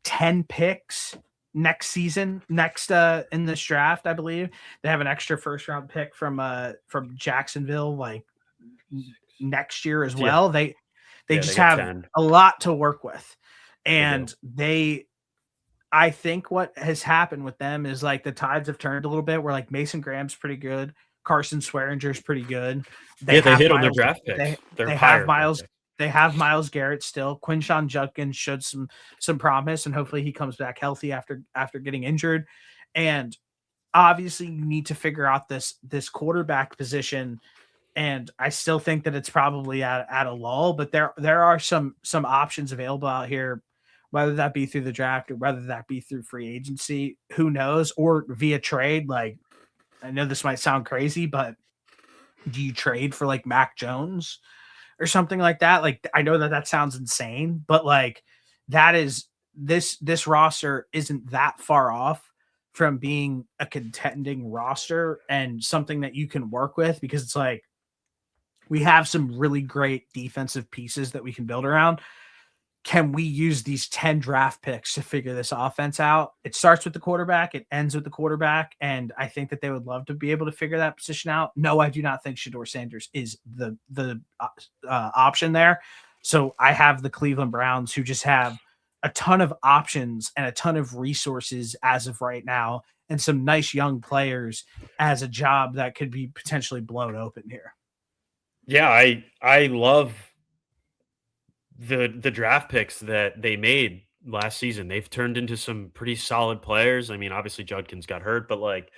10 picks next season, next in this draft, I believe. They have an extra first round pick from Jacksonville like next year as Yeah, well. They yeah, they just got have 10. a lot to work with. They do. And I think what has happened with them is like the tides have turned a little bit where like Mason Graham's pretty good. Carson Swearinger's pretty good. They Yeah, they have hit on their Miles, draft picks. they They're they have higher draft Miles picks. they have Miles Garrett still. Quinshawn Judkins showed some promise, and hopefully he comes back healthy after getting injured. And obviously you need to figure out this quarterback position, and I still think that it's probably at a lull, but there are some options available out here, whether that be through the draft or whether that be through free agency, who knows, or via trade. Like, I know this might sound crazy, but do you trade for like Mac Jones or something like that? Like, I know that that sounds insane, but like that is this roster isn't that far off from being a contending roster and something that you can work with, because it's like we have some really great defensive pieces that we can build around. Can we use these 10 draft picks to figure this offense out? It starts with the quarterback, it ends with the quarterback. And I think that they would love to be able to figure that position out. No, I do not think Shador Sanders is the option there. So I have the Cleveland Browns, who just have a ton of options and a ton of resources as of right now, and some nice young players as a job that could be potentially blown open here. Yeah, I love the draft picks that they made last season. They've turned into some pretty solid players. I mean, obviously Judkins got hurt, but like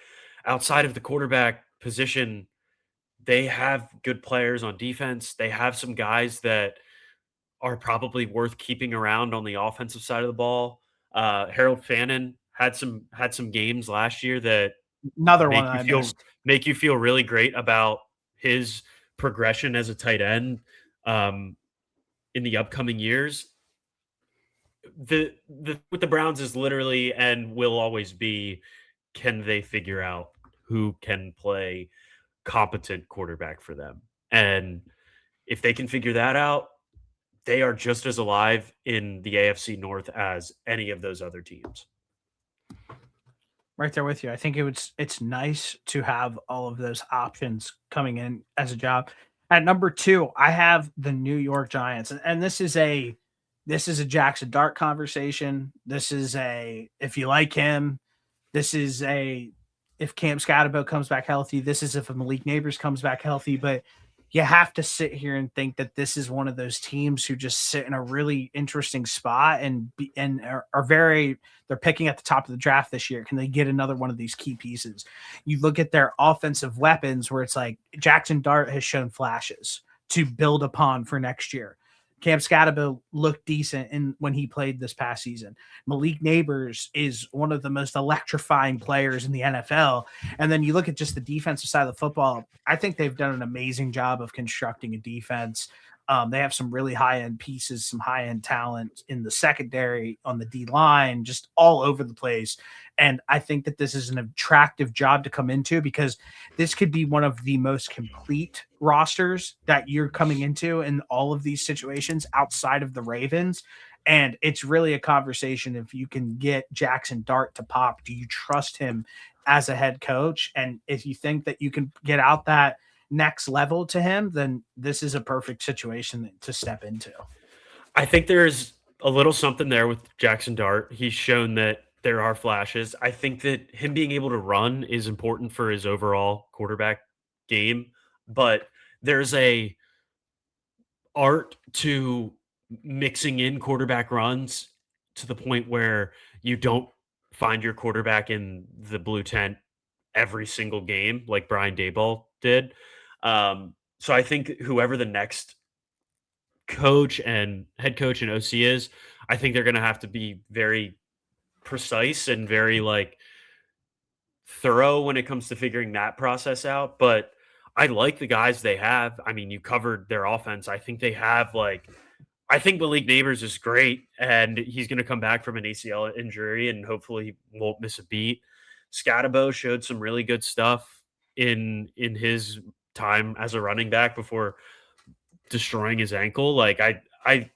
outside of the quarterback position, they have good players on defense. They have some guys that are probably worth keeping around on the offensive side of the ball. Harold Fannin had some games last year that Another one make that you I feel missed. make you feel really great about his progression as a tight end um, in the upcoming years. The with the Browns is literally and will always be, can they figure out who can play competent quarterback for them? And if they can figure that out, they are just as alive in the AFC North as any of those other teams. Right there with you. I think it's nice to have all of those options coming in as a job. At number 2, I have the New York Giants, and this is a Jackson Dart conversation. This is a if you like him, this is a if Cam Scatterbo comes back healthy. This is if Malik Neighbors comes back healthy. But you have to sit here and think that this is one of those teams who just sit in a really interesting spot and are very they're picking at the top of the draft this year. Can they get another one of these key pieces? You look at their offensive weapons where it's like Jackson Dart has shown flashes to build upon for next year. Cam Scatterbo looked decent in when he played this past season. Malik Neighbors is one of the most electrifying players in the NFL. And then you look at just the defensive side of the football. I think they've done an amazing job of constructing a defense. They have some really high end pieces, some high end talent in the secondary, on the D line, just all over the place. And I think that this is an attractive job to come into because this could be one of the most complete rosters that you're coming into in all of these situations outside of the Ravens. And it's really a conversation if you can get Jackson Dart to pop. Do you trust him as a head coach? And if you think that you can get out that next level to him, then this is a perfect situation to step into. I think there's a little something there with Jackson Dart. He's shown that there are flashes. I think that him being able to run is important for his overall quarterback game, but there's a art to mixing in quarterback runs to the point where you don't find your quarterback in the blue tent every single game like Brian Daboll did. So I think whoever the next coach and head coach and OC is, I think they're going to have to be very precise and very like thorough when it comes to figuring that process out. But I like the guys they have. I mean, you covered their offense. I think they have like I think Malik Neighbors is great, and he's going to come back from an ACL injury, and hopefully he won't miss a beat. Scatabo showed some really good stuff in his time as a running back before destroying his ankle. I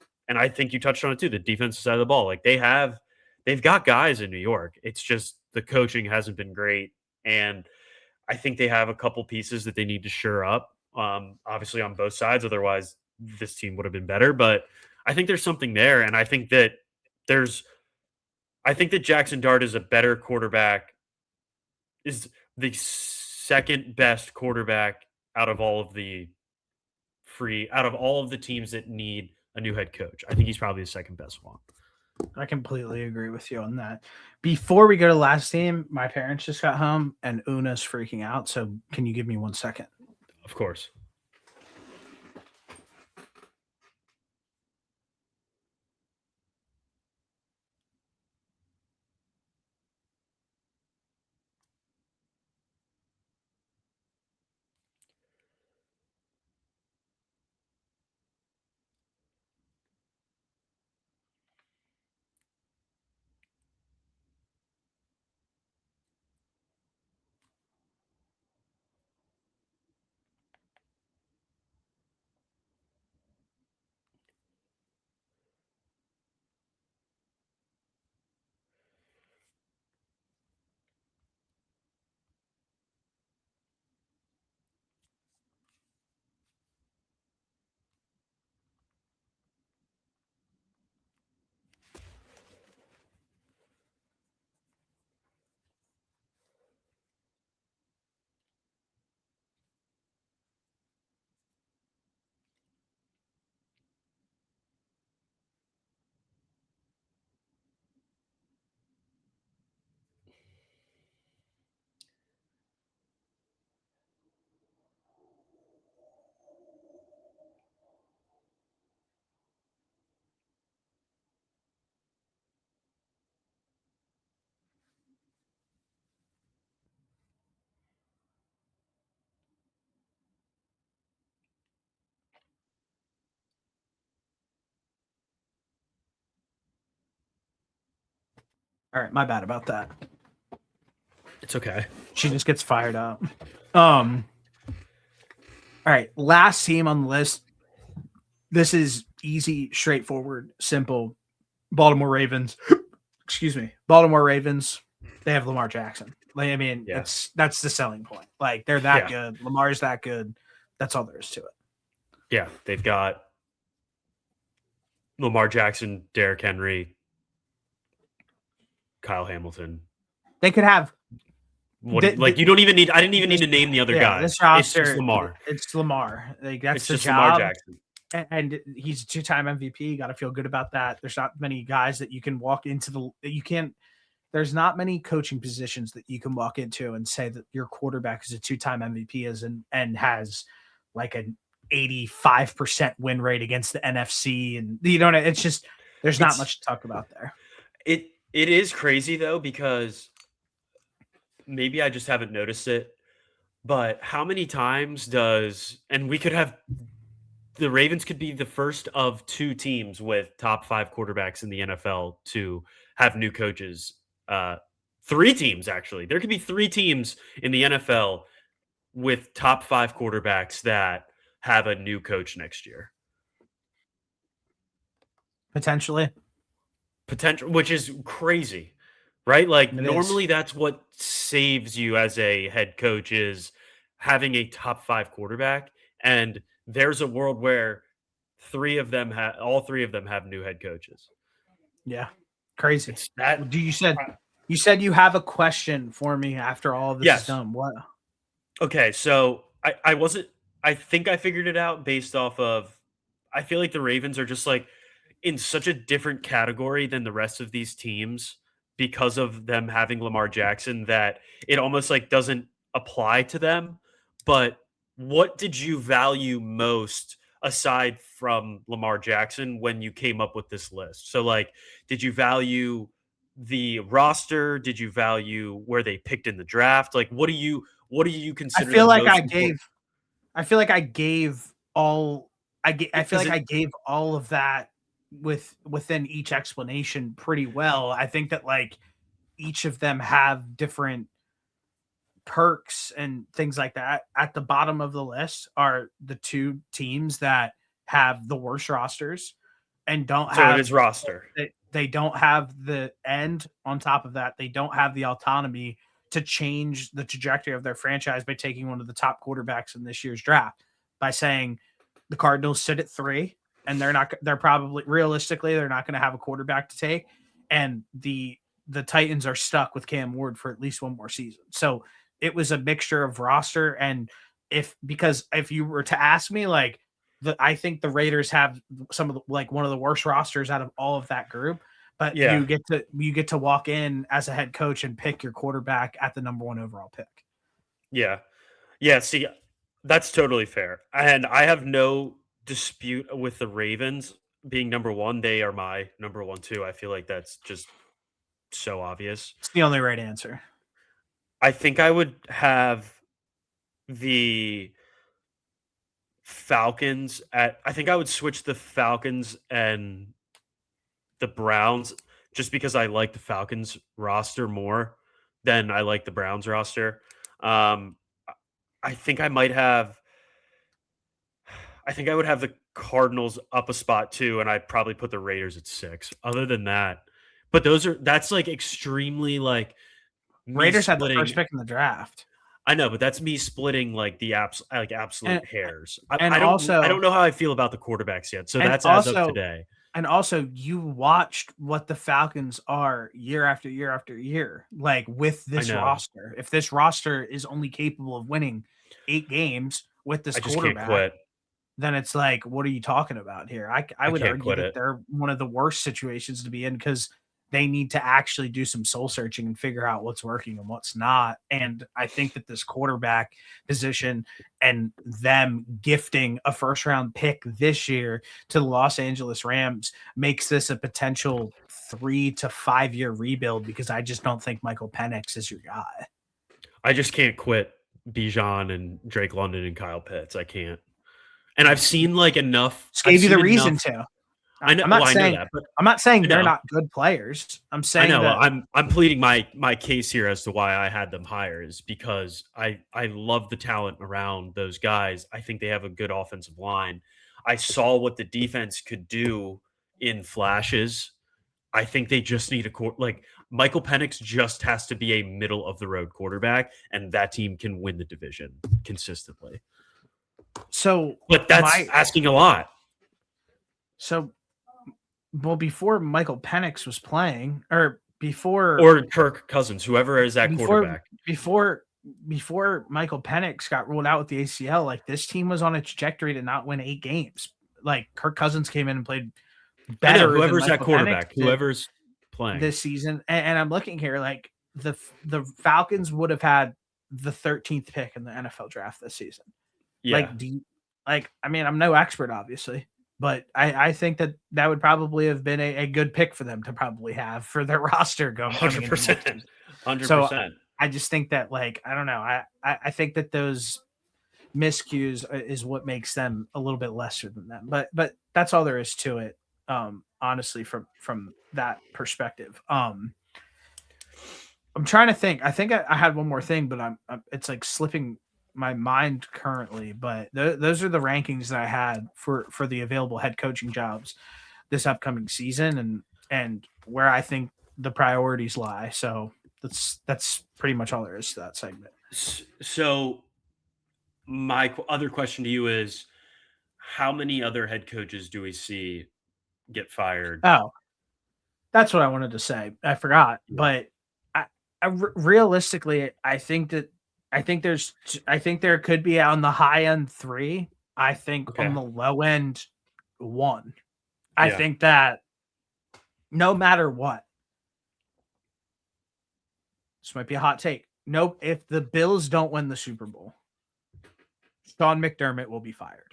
think you touched on it too. The defensive side of the ball, like they've got guys in New York. It's just the coaching hasn't been great, and I think they have a couple pieces that they need to shore up. Obviously on both sides, otherwise this team would have been better. But I think there's something there, and there's I think that Jackson Dart is a better quarterback, is the second best quarterback out of all of the out of all of the teams that need a new head coach. I think he's probably the second best one. I completely agree with you on that. Before we go to the last team, my parents just got home and Una's freaking out. So can you give me 1 second? Of course. All right, my bad about that. It's okay. She just gets fired up. All right, last team on the list. This is easy, straightforward, simple. Baltimore Ravens. Excuse me. Baltimore Ravens. They have Lamar Jackson. Like, I mean, Yeah. that's the selling point. Like they're that Yeah. good. Lamar's that good. That's all there is to it. Yeah. They've got Lamar Jackson, Derrick Henry, Kyle Hamilton. They could have Like you don't even need I didn't even this, need to name the other yeah, guys. this It's just roster. Lamar. It's Lamar. Like that's It's the just Lamar job. Jackson. And he's a two-time MVP. You got to feel good about that. There's not many guys that you can walk into you can't. There's not many coaching positions that you can walk into and say that your quarterback is a two-time MVP and has like an 85% win rate against the NFC, and it's just there's not much to talk about there. It is crazy though, because maybe I just haven't noticed it, but how many times and we could have the Ravens could be the first of two teams with top 5 quarterbacks in the NFL to have new coaches. Three teams, actually. There could be 3 teams in the NFL with top 5 quarterbacks that have a new coach next year. Potentially, Which is crazy, right? Like normally is. that's what saves you as a head coach is having a top 5 quarterback, and there's a world where all three of them have new head coaches. Yeah, crazy. It's that. You said you have a question for me after all of this is Yes. done. What? Okay, so I wasn't. I think I figured it out based off of. I feel like the Ravens are just like in such a different category than the rest of these teams because of them having Lamar Jackson that it almost like doesn't apply to them. But what did you value most aside from Lamar Jackson when you came up with this list? So like, did you value the roster? Did you value where they picked in the draft? Like, what do you I consider the feel like most important? I feel like I gave all. I feel Does like it? I gave all of that within each explanation pretty well. I think that like each of them have different perks and things like that. At the bottom of the list are the two teams that have the worst rosters and don't So it have is roster. they don't have the end on top of that. They don't have the autonomy to change the trajectory of their franchise by taking one of the top quarterbacks in this year's draft by saying the Cardinals sit at 3 and they're probably realistically they're not going to have a quarterback to take, and the Titans are stuck with Cam Ward for at least one more season. So it was a mixture of roster and because if you were to ask me like I think the Raiders have some of the, like one of the worst rosters out of all of that group, but Yeah. you get to walk in as a head coach and pick your quarterback at the number 1 overall pick. Yeah. Yeah, see, that's totally fair. And I have no dispute with the Ravens being number 1. They are my number 1 too. I feel like that's just so obvious. It's the only right answer. I think I would have the Falcons at I think I would switch the Falcons and the Browns just because I like the Falcons roster more than I like the Browns roster. Um, I think I might have. I think I would have the Cardinals up a spot too, and I'd probably put the Raiders at 6. Other than that, but that's like extremely like me Raiders had the first splitting. pick in the draft. I know, but that's me splitting like the absolute And hairs. and I don't also know how I feel about the quarterbacks yet. So and that's as of also today. and also you watched what the Falcons are year after year after year, like with I this know. roster. If this roster is only capable of winning 8 games with this I just can't quarterback, quit. then it's like, what are you talking about here? I I would can't argue quit that it. they're one of the worst situations to be in because they need to actually do some soul searching and figure out what's working and what's not. And I think that this quarterback position and them gifting a first round pick this year to the Los Angeles Rams makes this a potential 3 to 5 year rebuild because I just don't think Michael Penix is your guy. I just can't quit Bijan and Drake London and Kyle Pitts. I can't. And I've seen like enough. Just I've gave you seen the reason enough. to. I know. I'm Well, not I know saying that, but I'm not saying I they're know. not good players. I'm I saying know. that I'm pleading my case here as to why I had them higher is because I love the talent around those guys. I think they have a good offensive line. I saw what the defense could do in flashes. I think they just need like Michael Penix just has to be a middle of the road quarterback, and that team can win the division consistently. So But that's my asking a lot. so well before Michael Penix was playing, or before Or Kirk Cousins, whoever is that before quarterback. before before Michael Penix got ruled out with the ACL, like this team was on a trajectory to not win 8 games. Like Kirk Cousins came in and played I know better than whoever's that Michael Penix quarterback, did whoever's playing. this season. And I'm looking here, like the Falcons would have had the 13th pick in the NFL draft this season. Yeah. Like, I mean, I'm no expert, obviously, but I think that would probably have been a good pick for them to probably have for their roster coming into next 100%. season. So 100%. I just think that, like, I don't know. I think that those miscues is what makes them a little bit lesser than them. But that's all there is to it. Honestly, from that perspective. I'm trying to think. I think I had one more thing, but I'm it's like slipping my mind currently. But those are the rankings that I had for the available head coaching jobs this upcoming season, and where I think the priorities lie. So that's pretty much all there is to that segment. So my other question to you is, how many other head coaches do we see get fired? Oh, that's what I wanted to say. I forgot, Yeah. but realistically, I think there could be on the high end 3. I think on Okay. the low end 1. I Yeah. think that no matter what, this might be a hot take. Nope. If the Bills don't win the Super Bowl, Sean McDermott will be fired.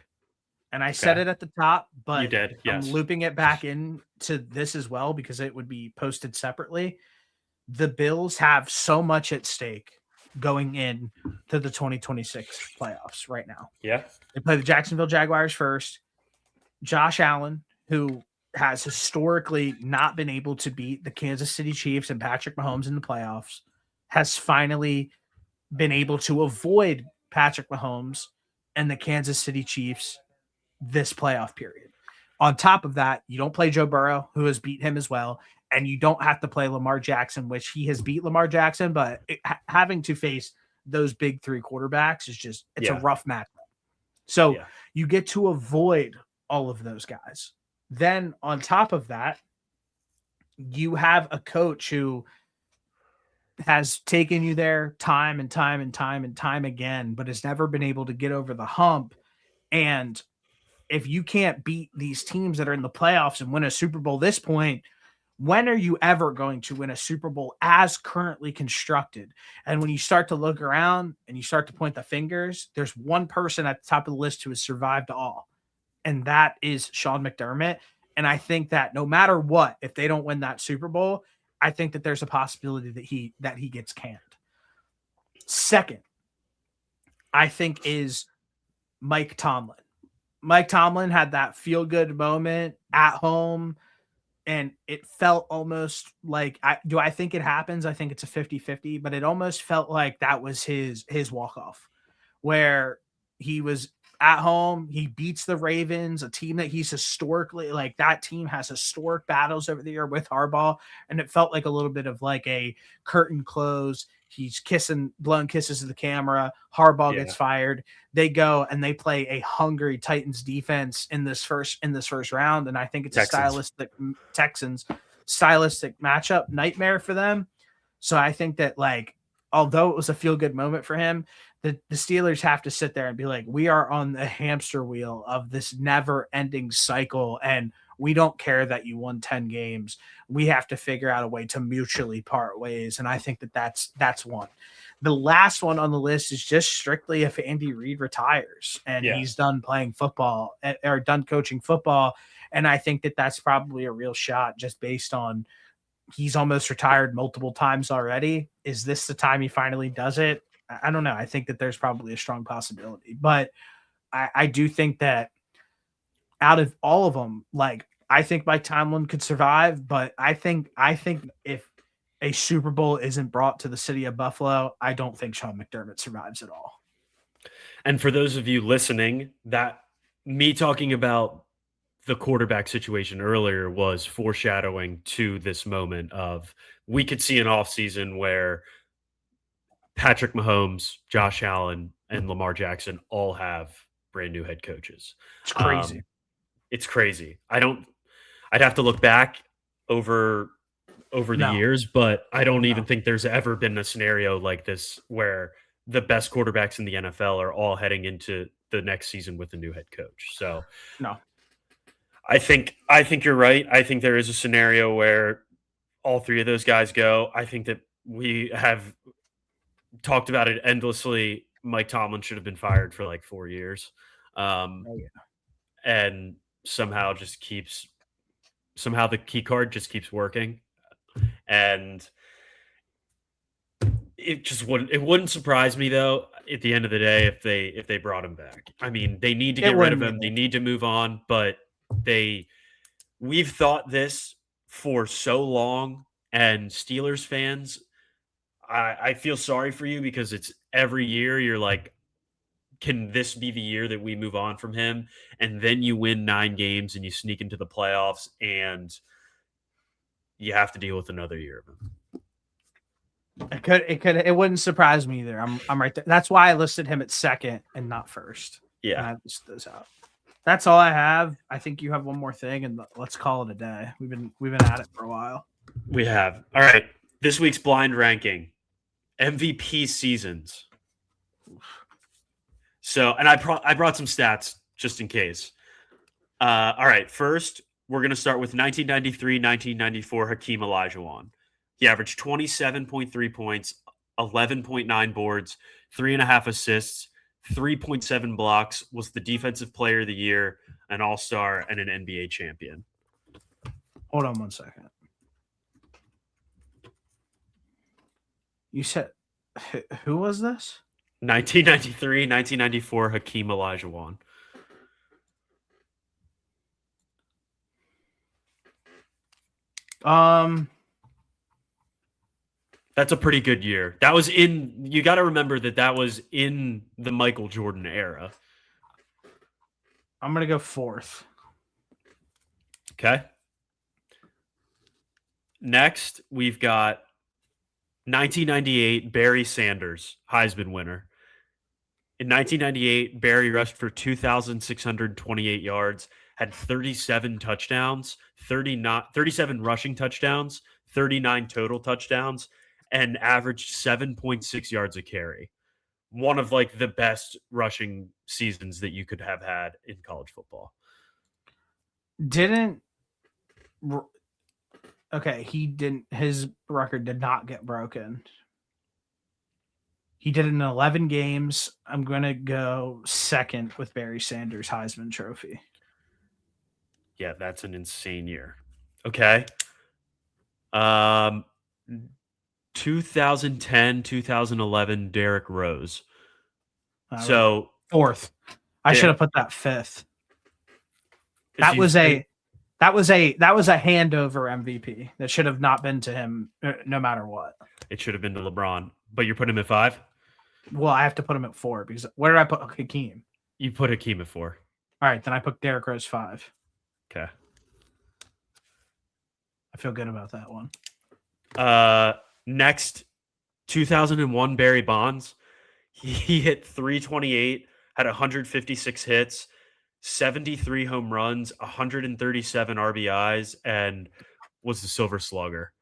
And I said Okay. it at the top, You but did. I'm Yes. looping it back into this as well because it would be posted separately. The Bills have so much at stake going in to the 2026 playoffs right now. Yeah. They play the Jacksonville Jaguars first. Josh Allen, who has historically not been able to beat the Kansas City Chiefs and Patrick Mahomes in the playoffs, has finally been able to avoid Patrick Mahomes and the Kansas City Chiefs this playoff period. On top of that, you don't play Joe Burrow, who has beat him as well, and you don't have to play Lamar Jackson, which he has beat Lamar Jackson, but having to face those big 3 quarterbacks is just it's a rough matchup. So you get to avoid all of those guys. Then on top of that, you have a coach who has taken you there time and time and time and time again, but has never been able to get over the hump. And if you can't beat these teams that are in the playoffs and win a Super Bowl this point, when are you ever going to win a Super Bowl as currently constructed? And when you start to look around and you start to point the fingers, there's one person at the top of the list who has survived all, and that is Sean McDermott. And I think that no matter what, if they don't win that Super Bowl, I think that there's a possibility that he gets canned. Second, I think is Mike Tomlin. Mike Tomlin had that feel good moment at home, and it felt almost like I think it happens? I think it's a 50-50, but it almost felt like that was his walk off, where he was at home, he beats the Ravens, a team that he's historically like that team has historic battles over the year with Harbaugh, and it felt like a little bit of like a curtain close. He's blowing kisses to the camera. Harbaugh gets fired. They go and they play a hungry Titans defense in this first round, and I think it's Texans. a stylistic matchup nightmare for them. So I think that, like, although it was a feel good moment for him, the Steelers have to sit there and be like, we are on the hamster wheel of this never ending cycle, and we don't care that you won 10 games. We have to figure out a way to mutually part ways. And I think that that's one. The last one on the list is just strictly if Andy Reid retires and he's done playing football or done coaching football. And I think that that's probably a real shot just based on he's almost retired multiple times already. Is this the time he finally does it? I don't know. I think that there's probably a strong possibility, but I do think that out of all of them, like, I think Mike Tomlin could survive, but I think if a Super Bowl isn't brought to the city of Buffalo, I don't think Sean McDermott survives at all. And for those of you listening, that me talking about the quarterback situation earlier was foreshadowing to this moment of we could see an offseason where Patrick Mahomes, Josh Allen, and Lamar Jackson all have brand new head coaches. It's crazy. Um, it's crazy. I'd have to look back over the No, years, but I don't even no, think there's ever been a scenario like this where the best quarterbacks in the NFL are all heading into the next season with a new head coach. So no. I think you're right. I think there is a scenario where all three of those guys go. I think that we have talked about it endlessly. Mike Tomlin should have been fired for like 4 years, um, Oh, yeah. and somehow the key card just keeps working, and it wouldn't surprise me though at the end of the day if they brought him back. I mean, they need to It get rid of wouldn't him. They either. need to move on, but they we've thought this for so long, and Steelers fans, I feel sorry for you because it's every year you're like, can this be the year that we move on from him? And then you win 9 games and you sneak into the playoffs and you have to deal with another year of him. It wouldn't surprise me either. I'm right there. That's why I listed him at second and not first. Yeah. And I listed those out. That's all I have. I think you have one more thing, and let's call it a day. We've been at it for a while. We have. All right. This week's blind ranking, MVP seasons. So, and I brought some stats just in case. All right. First, we're going to start with 1993, 1994 Hakeem Olajuwon. He averaged 27.3 points, 11.9 boards, 3.5 assists, 3.7 blocks, was the defensive player of the year, an all-star, and an NBA champion. Hold on one second. You said who was this? 1993, 1994 Hakeem Olajuwon. That's a pretty good year. You got to remember that was in the Michael Jordan era. I'm gonna go fourth. Okay. Next, we've got 1998 Barry Sanders, Heisman winner. In 1998, Barry rushed for 2,628 yards, had 37 touchdowns, 37 rushing touchdowns, 39 total touchdowns, and averaged 7.6 yards a carry. One of like the best rushing seasons that you could have had in college football. He didn't. His record did not get broken. He did it in 11 games. I'm going to go second with Barry Sanders' Heisman Trophy. Yeah, that's an insane year. Okay. 2010, 2011 Derrick Rose. So fourth. I should have put that fifth. That was a handover MVP that should have not been to him no matter what. It should have been to LeBron, but you're putting him at 5? Well, I have to put him at 4 because where did I put Hakeem? You put Hakeem at 4. All right, then I put Derrick Rose 5. Okay. I feel good about that one. Next, 2001 Barry Bonds. He hit 328, had 156 hits, 73 home runs, 137 RBIs, and was the Silver Slugger.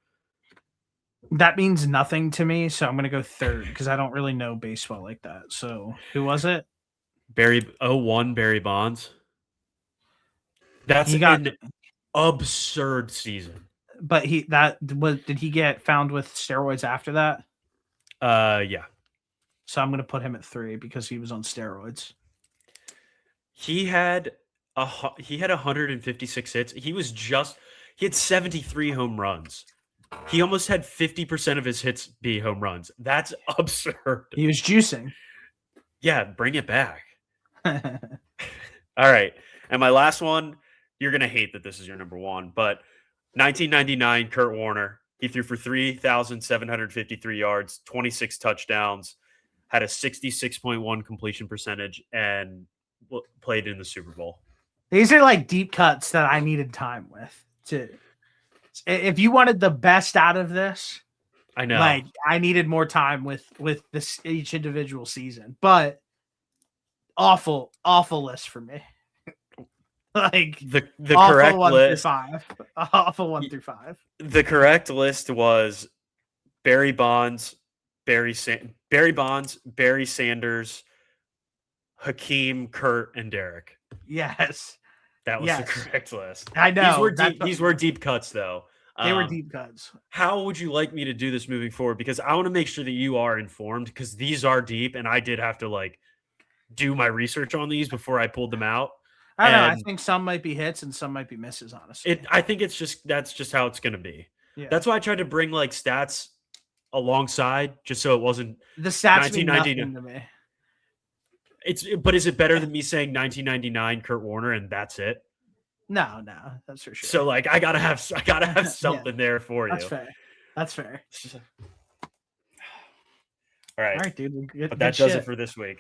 That means nothing to me, so I'm going to go third because I don't really know baseball like that. So who was it? 01 Barry Bonds. That's an absurd season. But did he get found with steroids after that? Yeah. So I'm going to put him at 3 because he was on steroids. He had 156 hits. He had 73 home runs. He almost had 50% of his hits be home runs. That's absurd. He was juicing. Yeah, bring it back. All right. And my last one, you're going to hate that this is your number one, but 1999 Kurt Warner. He threw for 3,753 yards, 26 touchdowns, had a 66.1 completion percentage, and played in the Super Bowl. These are like deep cuts that I needed time with. If you wanted the best out of this, I know. like I needed more time with this each individual season. But awful list for me. Like the correct list. 1 through 5. Awful 1 through 5. The correct list was Barry Bonds, Barry Sanders, Hakeem, Kurt, and Derek. Yes. That was the correct list. I know. These were deep cuts, though. They were deep cuts. How would you like me to do this moving forward? Because I want to make sure that you are informed, because these are deep, and I did have to like do my research on these before I pulled them out. I don't know. I think some might be hits and some might be misses, honestly. I think that's just how it's going to be. Yeah. That's why I tried to bring like stats alongside, just so it wasn't the stats mean nothing to me. But is it better than me saying 1999 Kurt Warner and that's it? No, that's for sure. So like I gotta have something there for you. That's fair. All right, dude. But that does it for this week.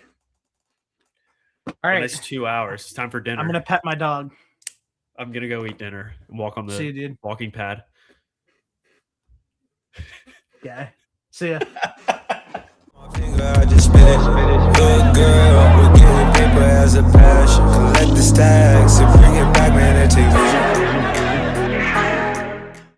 All right, nice 2 hours. It's time for dinner. I'm gonna pet my dog. I'm gonna go eat dinner and walk on the walking pad. Yeah. See ya. I just spit it. Good girl, we're getting paper as a passion. Collect the stacks and bring it back, man, and take